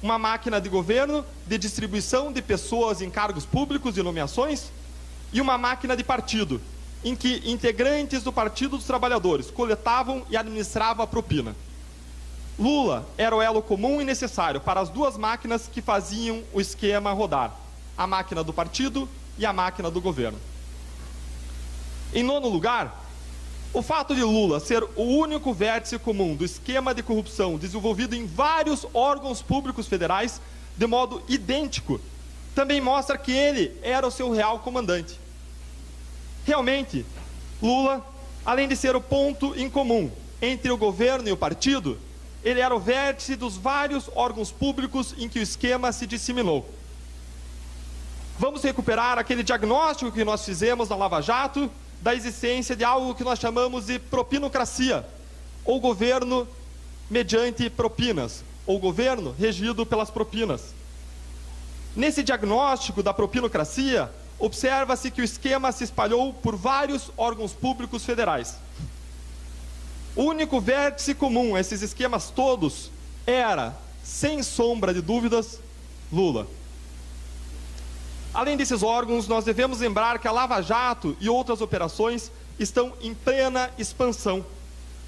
Uma máquina de governo, de distribuição de pessoas em cargos públicos e nomeações, e uma máquina de partido, em que integrantes do Partido dos Trabalhadores coletavam e administravam a propina. Lula era o elo comum e necessário para as duas máquinas que faziam o esquema rodar, a máquina do partido e a máquina do governo. Em nono lugar, o fato de Lula ser o único vértice comum do esquema de corrupção desenvolvido em vários órgãos públicos federais de modo idêntico, também mostra que ele era o seu real comandante. Realmente, Lula, além de ser o ponto em comum entre o governo e o partido, ele era o vértice dos vários órgãos públicos em que o esquema se disseminou. Vamos recuperar aquele diagnóstico que nós fizemos na Lava Jato, da existência de algo que nós chamamos de propinocracia, ou governo mediante propinas, ou governo regido pelas propinas. Nesse diagnóstico da propinocracia, observa-se que o esquema se espalhou por vários órgãos públicos federais. O único vértice comum a esses esquemas todos era, sem sombra de dúvidas, Lula. Além desses órgãos, nós devemos lembrar que a Lava Jato e outras operações estão em plena expansão,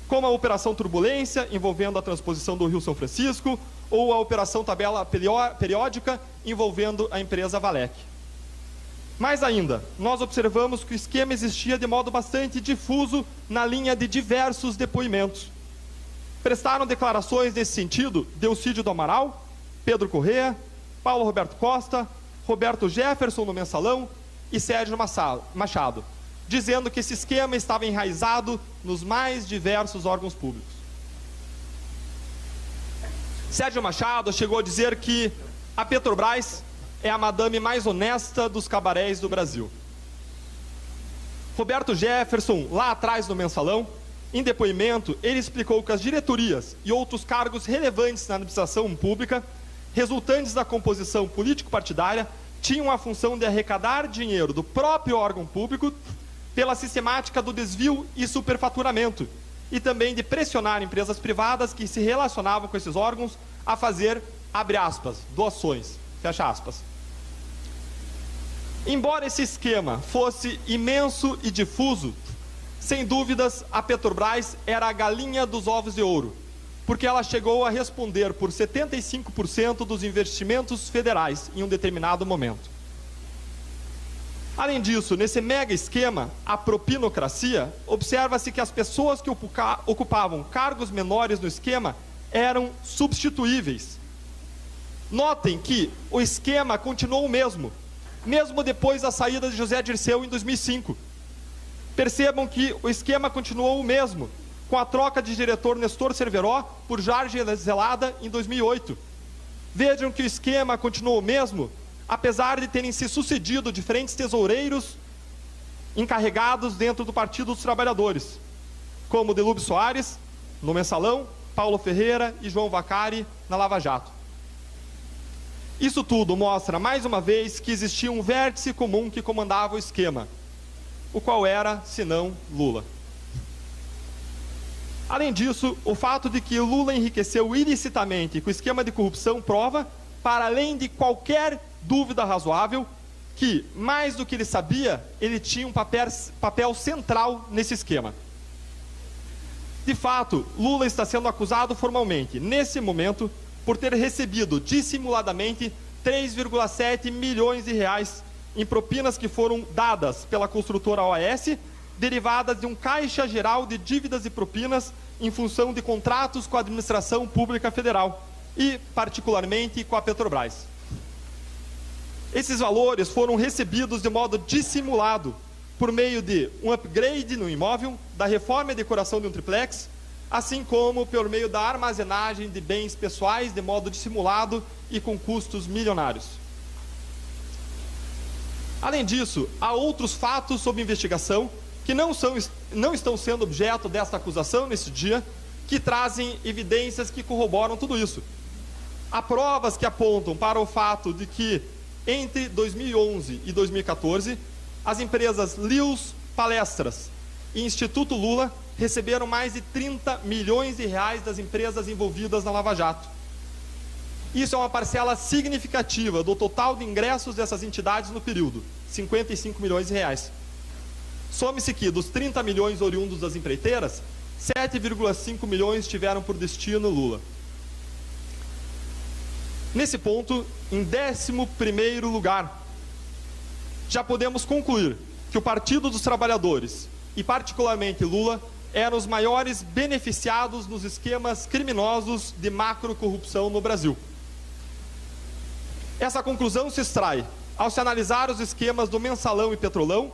como a Operação Turbulência, envolvendo a transposição do Rio São Francisco, ou a Operação Tabela Periódica, envolvendo a empresa Valec. Mais ainda, nós observamos que o esquema existia de modo bastante difuso na linha de diversos depoimentos. Prestaram declarações nesse sentido Delcídio do Amaral, Pedro Corrêa, Paulo Roberto Costa, Roberto Jefferson no Mensalão e Sérgio Machado, dizendo que esse esquema estava enraizado nos mais diversos órgãos públicos. Sérgio Machado chegou a dizer que a Petrobras é a madame mais honesta dos cabarés do Brasil. Roberto Jefferson, lá atrás no Mensalão, em depoimento, ele explicou que as diretorias e outros cargos relevantes na administração pública, resultantes da composição político-partidária, tinham a função de arrecadar dinheiro do próprio órgão público pela sistemática do desvio e superfaturamento, e também de pressionar empresas privadas que se relacionavam com esses órgãos a fazer, abre aspas, doações, fecha aspas. Embora esse esquema fosse imenso e difuso, sem dúvidas a Petrobras era a galinha dos ovos de ouro, porque ela chegou a responder por 75% dos investimentos federais em um determinado momento. Além disso, nesse mega esquema, a propinocracia, observa-se que as pessoas que ocupavam cargos menores no esquema eram substituíveis. Notem que o esquema continuou o mesmo depois da saída de José Dirceu em 2005. Percebam que o esquema continuou o mesmo, com a troca de diretor Nestor Cerveró por Jorge Zelada em 2008. Vejam que o esquema continuou o mesmo, apesar de terem se sucedido diferentes tesoureiros encarregados dentro do Partido dos Trabalhadores, como Delúbio Soares, no Mensalão, Paulo Ferreira e João Vacari, na Lava Jato. Isso tudo mostra, mais uma vez, que existia um vértice comum que comandava o esquema, o qual era, senão, Lula. Além disso, o fato de que Lula enriqueceu ilicitamente com o esquema de corrupção prova, para além de qualquer dúvida razoável, que, mais do que ele sabia, ele tinha um papel central nesse esquema. De fato, Lula está sendo acusado formalmente, nesse momento, por ter recebido dissimuladamente 3,7 milhões de reais em propinas que foram dadas pela construtora OAS, derivadas de um caixa geral de dívidas e propinas em função de contratos com a administração pública federal e, particularmente, com a Petrobras. Esses valores foram recebidos de modo dissimulado por meio de um upgrade no imóvel, da reforma e decoração de um triplex, assim como por meio da armazenagem de bens pessoais de modo dissimulado e com custos milionários. Além disso, há outros fatos sob investigação que não estão sendo objeto desta acusação nesse dia, que trazem evidências que corroboram tudo isso. Há provas que apontam para o fato de que, entre 2011 e 2014, as empresas Lius Palestras e Instituto Lula receberam mais de 30 milhões de reais das empresas envolvidas na Lava Jato. Isso é uma parcela significativa do total de ingressos dessas entidades no período, 55 milhões de reais. Some-se que, dos 30 milhões oriundos das empreiteiras, 7,5 milhões tiveram por destino Lula. Nesse ponto, em 11º lugar, já podemos concluir que o Partido dos Trabalhadores, e particularmente Lula, eram os maiores beneficiados nos esquemas criminosos de macrocorrupção no Brasil. Essa conclusão se extrai ao se analisar os esquemas do Mensalão e Petrolão,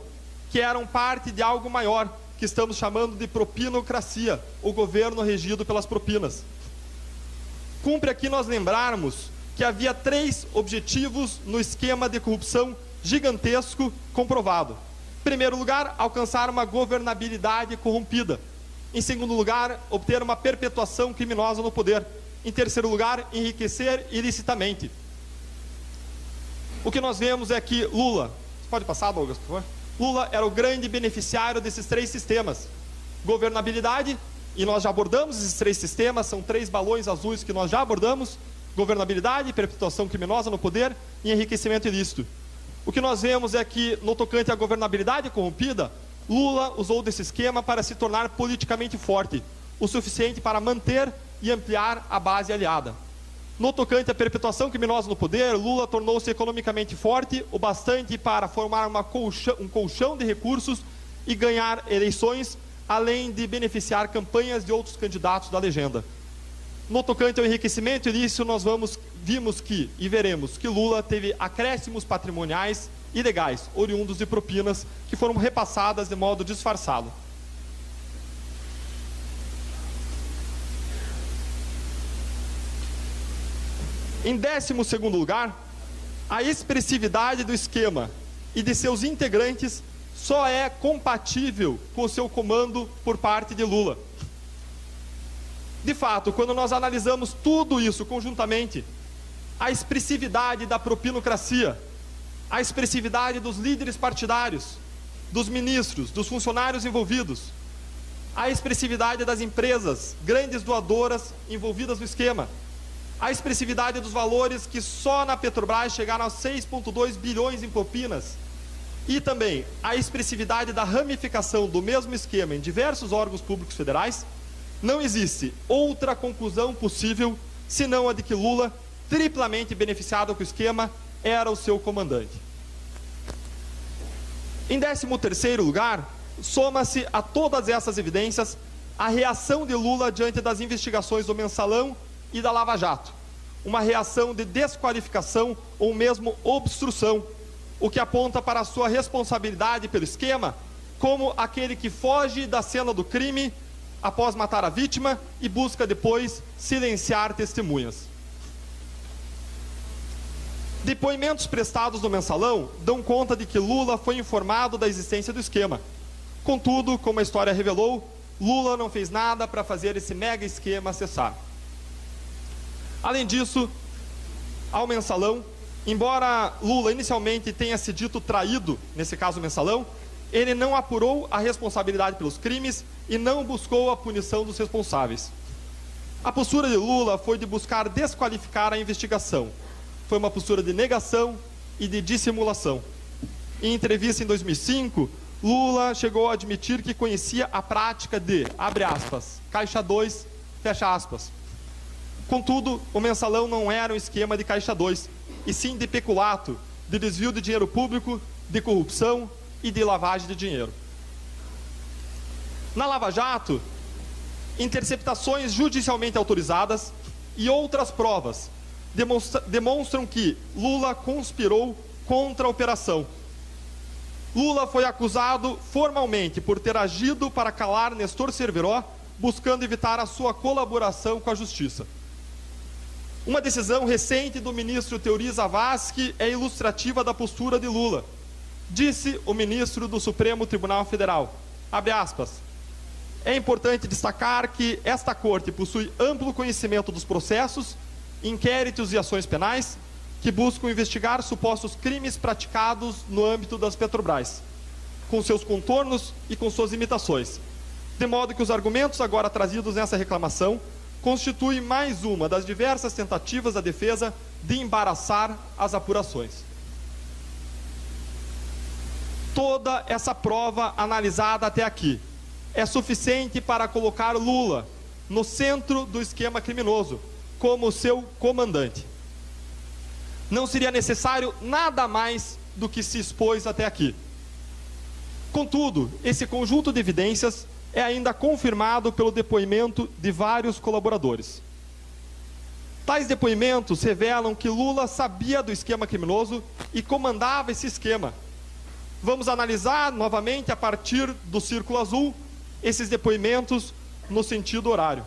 que eram parte de algo maior, que estamos chamando de propinocracia, o governo regido pelas propinas. Cumpre aqui nós lembrarmos que havia 3 objetivos no esquema de corrupção gigantesco comprovado. Em primeiro lugar, alcançar uma governabilidade corrompida. Em segundo lugar, obter uma perpetuação criminosa no poder. Em terceiro lugar, enriquecer ilicitamente. O que nós vemos é que Lula, pode passar, Douglas, por favor? Lula era o grande beneficiário desses 3 sistemas. Governabilidade, e nós já abordamos esses 3 sistemas, são 3 balões azuis que nós já abordamos: governabilidade, perpetuação criminosa no poder e enriquecimento ilícito. O que nós vemos é que, no tocante à governabilidade corrompida, Lula usou desse esquema para se tornar politicamente forte, o suficiente para manter e ampliar a base aliada. No tocante à perpetuação criminosa no poder, Lula tornou-se economicamente forte, o bastante para formar um colchão de recursos e ganhar eleições, além de beneficiar campanhas de outros candidatos da legenda. No tocante ao enriquecimento ilícito, nós vimos que, e veremos, que Lula teve acréscimos patrimoniais ilegais, oriundos de propinas, que foram repassadas de modo disfarçado. Em 12º lugar, a expressividade do esquema e de seus integrantes só é compatível com o seu comando por parte de Lula. De fato, quando nós analisamos tudo isso conjuntamente, a expressividade da propinocracia, a expressividade dos líderes partidários, dos ministros, dos funcionários envolvidos, a expressividade das empresas, grandes doadoras envolvidas no esquema, a expressividade dos valores que só na Petrobras chegaram a 6,2 bilhões em propinas, e também a expressividade da ramificação do mesmo esquema em diversos órgãos públicos federais, não existe outra conclusão possível senão a de que Lula, triplamente beneficiado com o esquema, era o seu comandante. Em 13º lugar, soma-se a todas essas evidências a reação de Lula diante das investigações do Mensalão e da Lava Jato, uma reação de desqualificação ou mesmo obstrução, o que aponta para a sua responsabilidade pelo esquema como aquele que foge da cena do crime após matar a vítima e busca depois silenciar testemunhas. Depoimentos prestados no Mensalão dão conta de que Lula foi informado da existência do esquema. Contudo, como a história revelou, Lula não fez nada para fazer esse mega esquema cessar. Além disso, ao Mensalão, embora Lula inicialmente tenha se dito traído, nesse caso Mensalão, ele não apurou a responsabilidade pelos crimes e não buscou a punição dos responsáveis. A postura de Lula foi de buscar desqualificar a investigação. Foi uma postura de negação e de dissimulação. Em entrevista em 2005, Lula chegou a admitir que conhecia a prática de, abre aspas, caixa 2, fecha aspas. Contudo, o Mensalão não era um esquema de caixa 2, e sim de peculato, de desvio de dinheiro público, de corrupção e de lavagem de dinheiro. Na Lava Jato, interceptações judicialmente autorizadas e outras provas demonstram que Lula conspirou contra a operação. Lula foi acusado formalmente por ter agido para calar Nestor Cerveró, buscando evitar a sua colaboração com a Justiça. Uma decisão recente do ministro Teori Zavascki é ilustrativa da postura de Lula. Disse o ministro do Supremo Tribunal Federal, abre aspas, é importante destacar que esta corte possui amplo conhecimento dos processos, inquéritos e ações penais que buscam investigar supostos crimes praticados no âmbito das Petrobras, com seus contornos e com suas imitações, de modo que os argumentos agora trazidos nessa reclamação constitui mais uma das diversas tentativas da defesa de embaraçar as apurações. Toda essa prova analisada até aqui é suficiente para colocar Lula no centro do esquema criminoso, como seu comandante. Não seria necessário nada mais do que se expôs até aqui. Contudo, esse conjunto de evidências é ainda confirmado pelo depoimento de vários colaboradores. Tais depoimentos revelam que Lula sabia do esquema criminoso e comandava esse esquema. Vamos analisar novamente, a partir do círculo azul, esses depoimentos no sentido horário.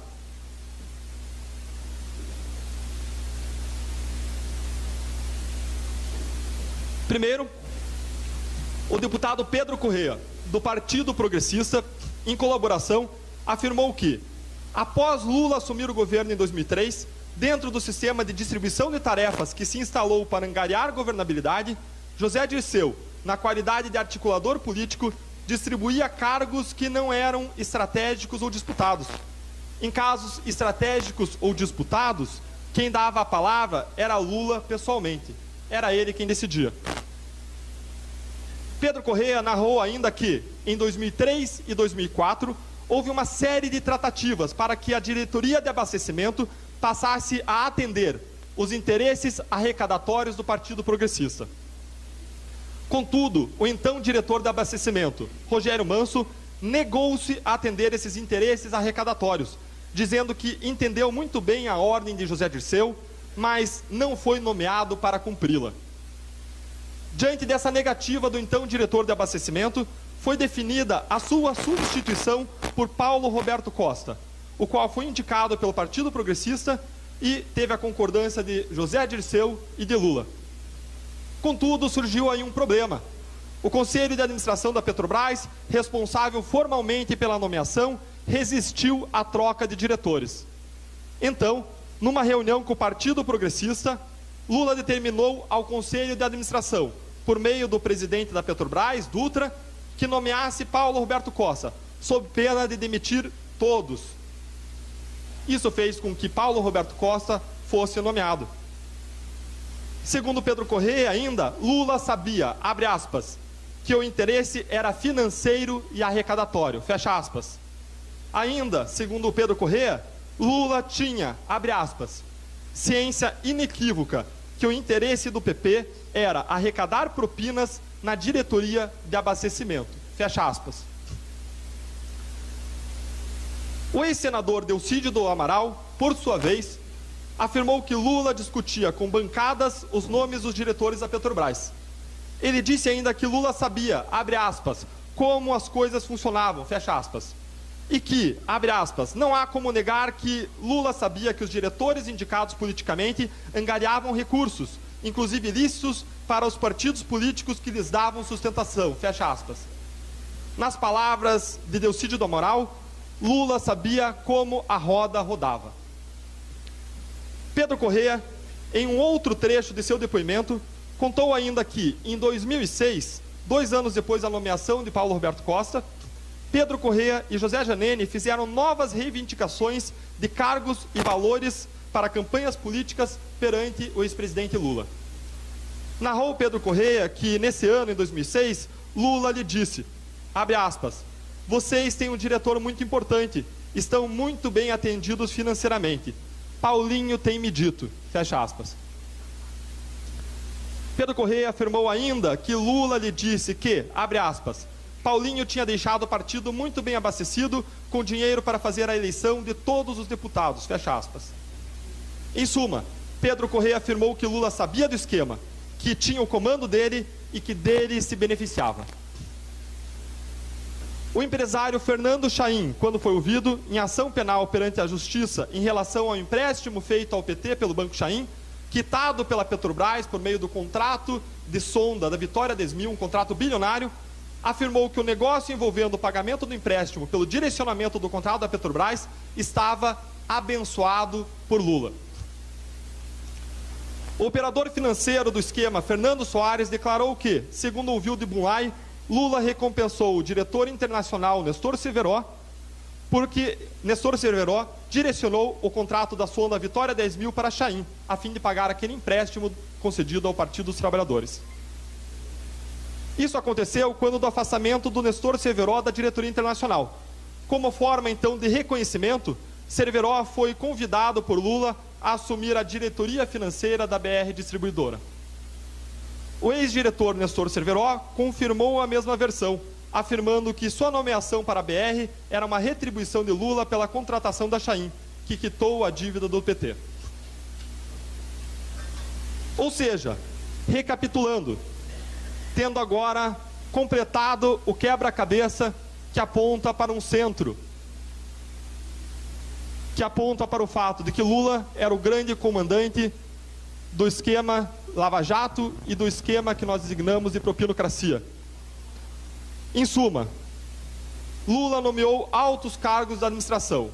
Primeiro, o deputado Pedro Correia, do Partido Progressista, em colaboração, afirmou que, após Lula assumir o governo em 2003, dentro do sistema de distribuição de tarefas que se instalou para angariar governabilidade, José Dirceu, na qualidade de articulador político, distribuía cargos que não eram estratégicos ou disputados. Em casos estratégicos ou disputados, quem dava a palavra era Lula pessoalmente. Era ele quem decidia. Pedro Correia narrou ainda que, em 2003 e 2004, houve uma série de tratativas para que a diretoria de abastecimento passasse a atender os interesses arrecadatórios do Partido Progressista. Contudo, o então diretor de abastecimento, Rogério Manso, negou-se a atender esses interesses arrecadatórios, dizendo que entendeu muito bem a ordem de José Dirceu, mas não foi nomeado para cumpri-la. Diante dessa negativa do então diretor de abastecimento, foi definida a sua substituição por Paulo Roberto Costa, o qual foi indicado pelo Partido Progressista e teve a concordância de José Dirceu e de Lula. Contudo, surgiu aí um problema. O Conselho de Administração da Petrobras, responsável formalmente pela nomeação, resistiu à troca de diretores. Então, numa reunião com o Partido Progressista, Lula determinou ao Conselho de Administração, por meio do presidente da Petrobras, Dutra, que nomeasse Paulo Roberto Costa, sob pena de demitir todos. Isso fez com que Paulo Roberto Costa fosse nomeado. Segundo Pedro Correia ainda, Lula sabia, abre aspas, que o interesse era financeiro e arrecadatório, fecha aspas. Ainda, segundo Pedro Correia, Lula tinha, abre aspas, ciência inequívoca que o interesse do PP era arrecadar propinas na diretoria de abastecimento, fecha aspas. O ex-senador Delcídio do Amaral, por sua vez, afirmou que Lula discutia com bancadas os nomes dos diretores da Petrobras. Ele disse ainda que Lula sabia, abre aspas, como as coisas funcionavam, fecha aspas. E que, abre aspas, não há como negar que Lula sabia que os diretores indicados politicamente angariavam recursos, inclusive ilícitos, para os partidos políticos que lhes davam sustentação, fecha aspas. Nas palavras de Delcídio do Amaral, Lula sabia como a roda rodava. Pedro Correia, em um outro trecho de seu depoimento, contou ainda que, em 2006, 2 anos depois da nomeação de Paulo Roberto Costa, Pedro Correia e José Janene fizeram novas reivindicações de cargos e valores para campanhas políticas perante o ex-presidente Lula. Narrou Pedro Correia que, nesse ano, em 2006, Lula lhe disse, abre aspas, vocês têm um diretor muito importante, estão muito bem atendidos financeiramente. Paulinho tem me dito, fecha aspas. Pedro Correia afirmou ainda que Lula lhe disse que, abre aspas, Paulinho tinha deixado o partido muito bem abastecido com dinheiro para fazer a eleição de todos os deputados, fecha aspas. Em suma, Pedro Correia afirmou que Lula sabia do esquema, que tinha o comando dele e que dele se beneficiava. O empresário Fernando Chaim, quando foi ouvido em ação penal perante a Justiça em relação ao empréstimo feito ao PT pelo Banco Chaim, quitado pela Petrobras por meio do contrato de sonda da Vitória 10.000, um contrato bilionário, afirmou que o negócio envolvendo o pagamento do empréstimo pelo direcionamento do contrato da Petrobras estava abençoado por Lula. O operador financeiro do esquema, Fernando Soares, declarou que, segundo ouviu de Bunlai, Lula recompensou o diretor internacional Nestor Severo porque Nestor Cerveró direcionou o contrato da sonda Vitória 10.000 para Chaim, a fim de pagar aquele empréstimo concedido ao Partido dos Trabalhadores. Isso aconteceu quando do afastamento do Nestor Cerveró da diretoria internacional. Como forma, então, de reconhecimento, Cerveró foi convidado por Lula a assumir a diretoria financeira da BR Distribuidora. O ex-diretor Nestor Cerveró confirmou a mesma versão, afirmando que sua nomeação para a BR era uma retribuição de Lula pela contratação da Chaim, que quitou a dívida do PT. Ou seja, recapitulando, tendo agora completado o quebra-cabeça que aponta para um centro, que aponta para o fato de que Lula era o grande comandante do esquema Lava Jato e do esquema que nós designamos de propinocracia. Em suma, Lula nomeou altos cargos da administração,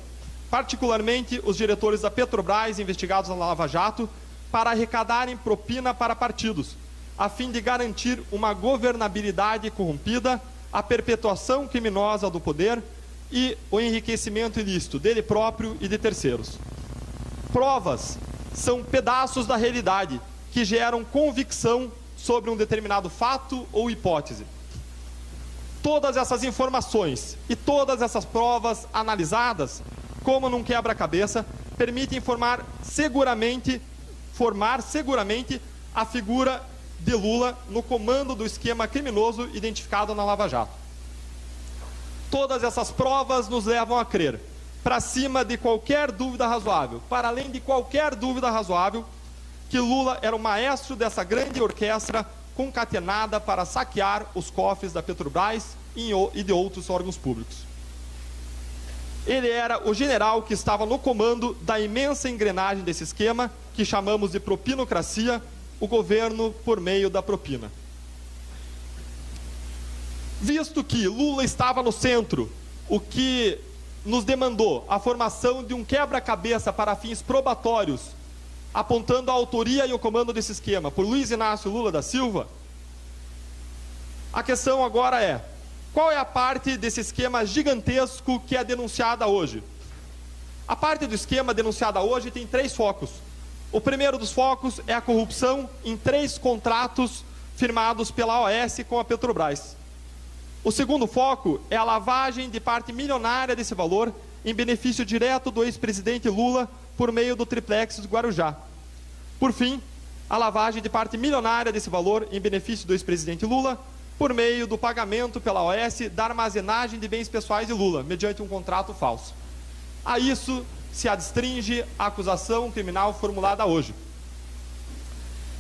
particularmente os diretores da Petrobras investigados na Lava Jato, para arrecadarem propina para partidos, a fim de garantir uma governabilidade corrompida, a perpetuação criminosa do poder e o enriquecimento ilícito dele próprio e de terceiros. Provas são pedaços da realidade que geram convicção sobre um determinado fato ou hipótese. Todas essas informações e todas essas provas analisadas, como num quebra-cabeça, permitem formar seguramente a figura de Lula no comando do esquema criminoso identificado na Lava Jato. Todas essas provas nos levam a crer, para cima de qualquer dúvida razoável, para além de qualquer dúvida razoável, que Lula era o maestro dessa grande orquestra concatenada para saquear os cofres da Petrobras e de outros órgãos públicos. Ele era o general que estava no comando da imensa engrenagem desse esquema, que chamamos de propinocracia, o governo por meio da propina. Visto que Lula estava no centro, o que nos demandou a formação de um quebra-cabeça para fins probatórios, apontando a autoria e o comando desse esquema por Luiz Inácio Lula da Silva, a questão agora é: qual é a parte desse esquema gigantesco que é denunciada hoje? A parte do esquema denunciada hoje tem 3 focos. O primeiro dos focos é a corrupção em 3 contratos firmados pela OAS com a Petrobras. O segundo foco é a lavagem de parte milionária desse valor em benefício direto do ex-presidente Lula por meio do triplex do Guarujá. Por fim, a lavagem de parte milionária desse valor em benefício do ex-presidente Lula por meio do pagamento pela OAS da armazenagem de bens pessoais de Lula, mediante um contrato falso. A isso se adstringe a acusação criminal formulada hoje.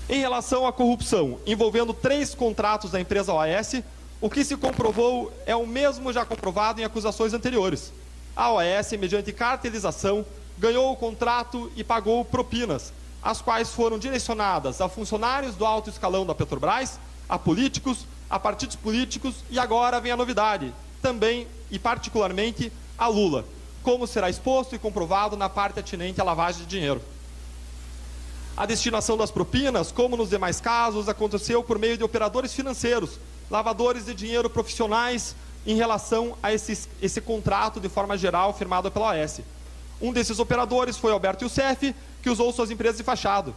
Em relação à corrupção envolvendo 3 contratos da empresa OAS, o que se comprovou é o mesmo já comprovado em acusações anteriores. A OAS, mediante cartelização, ganhou o contrato e pagou propinas, as quais foram direcionadas a funcionários do alto escalão da Petrobras, a políticos, a partidos políticos e agora vem a novidade, também e particularmente a Lula, como será exposto e comprovado na parte atinente à lavagem de dinheiro. A destinação das propinas, como nos demais casos, aconteceu por meio de operadores financeiros, lavadores de dinheiro profissionais em relação a esse contrato de forma geral firmado pela OAS. Um desses operadores foi Alberto Youssef, que usou suas empresas de fachada.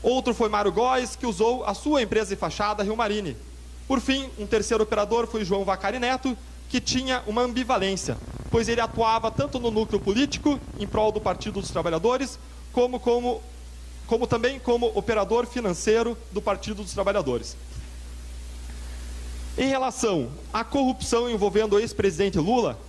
Outro foi Mário Góes, que usou a sua empresa de fachada, Rio Marine. Por fim, um terceiro operador foi João Vacari Neto, que tinha uma ambivalência, pois ele atuava tanto no núcleo político, em prol do Partido dos Trabalhadores, como também como operador financeiro do Partido dos Trabalhadores. Em relação à corrupção envolvendo o ex-presidente Lula,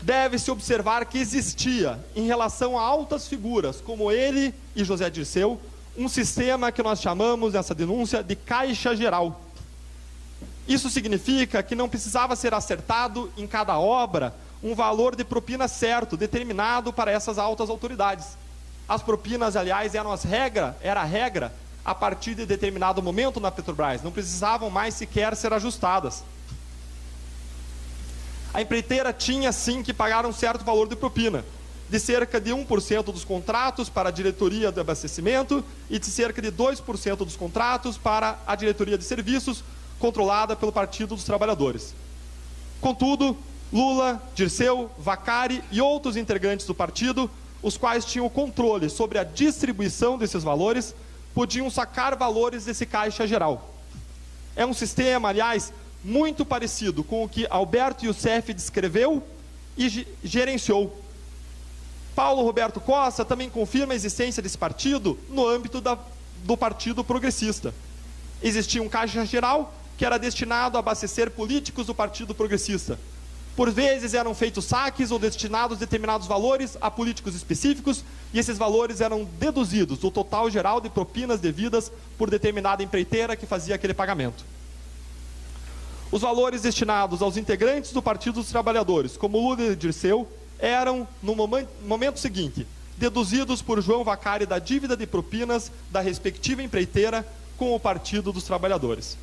deve-se observar que existia, em relação a altas figuras como ele e José Dirceu, um sistema que nós chamamos nessa denúncia de caixa geral. Isso significa que não precisava ser acertado em cada obra um valor de propina certo, determinado para essas altas autoridades. As propinas, aliás, era a regra a partir de determinado momento na Petrobras, não precisavam mais sequer ser ajustadas. A empreiteira tinha sim que pagar um certo valor de propina, de cerca de 1% dos contratos para a diretoria de abastecimento e de cerca de 2% dos contratos para a diretoria de serviços, controlada pelo Partido dos Trabalhadores. Contudo, Lula, Dirceu, Vaccari e outros integrantes do partido, os quais tinham controle sobre a distribuição desses valores, podiam sacar valores desse caixa geral. É um sistema, aliás, muito parecido com o que Alberto Youssef descreveu e gerenciou. Paulo Roberto Costa também confirma a existência desse partido no âmbito do Partido Progressista. Existia um caixa geral que era destinado a abastecer políticos do Partido Progressista. Por vezes eram feitos saques ou destinados determinados valores a políticos específicos, e esses valores eram deduzidos do total geral de propinas devidas por determinada empreiteira que fazia aquele pagamento. Os valores destinados aos integrantes do Partido dos Trabalhadores, como Lula e Dirceu, eram, no momento seguinte, deduzidos por João Vaccari da dívida de propinas da respectiva empreiteira com o Partido dos Trabalhadores.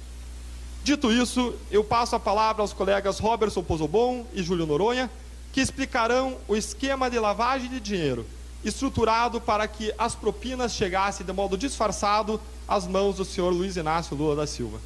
Dito isso, eu passo a palavra aos colegas Robertson Pozobon e Júlio Noronha, que explicarão o esquema de lavagem de dinheiro, estruturado para que as propinas chegassem de modo disfarçado às mãos do senhor Luiz Inácio Lula da Silva.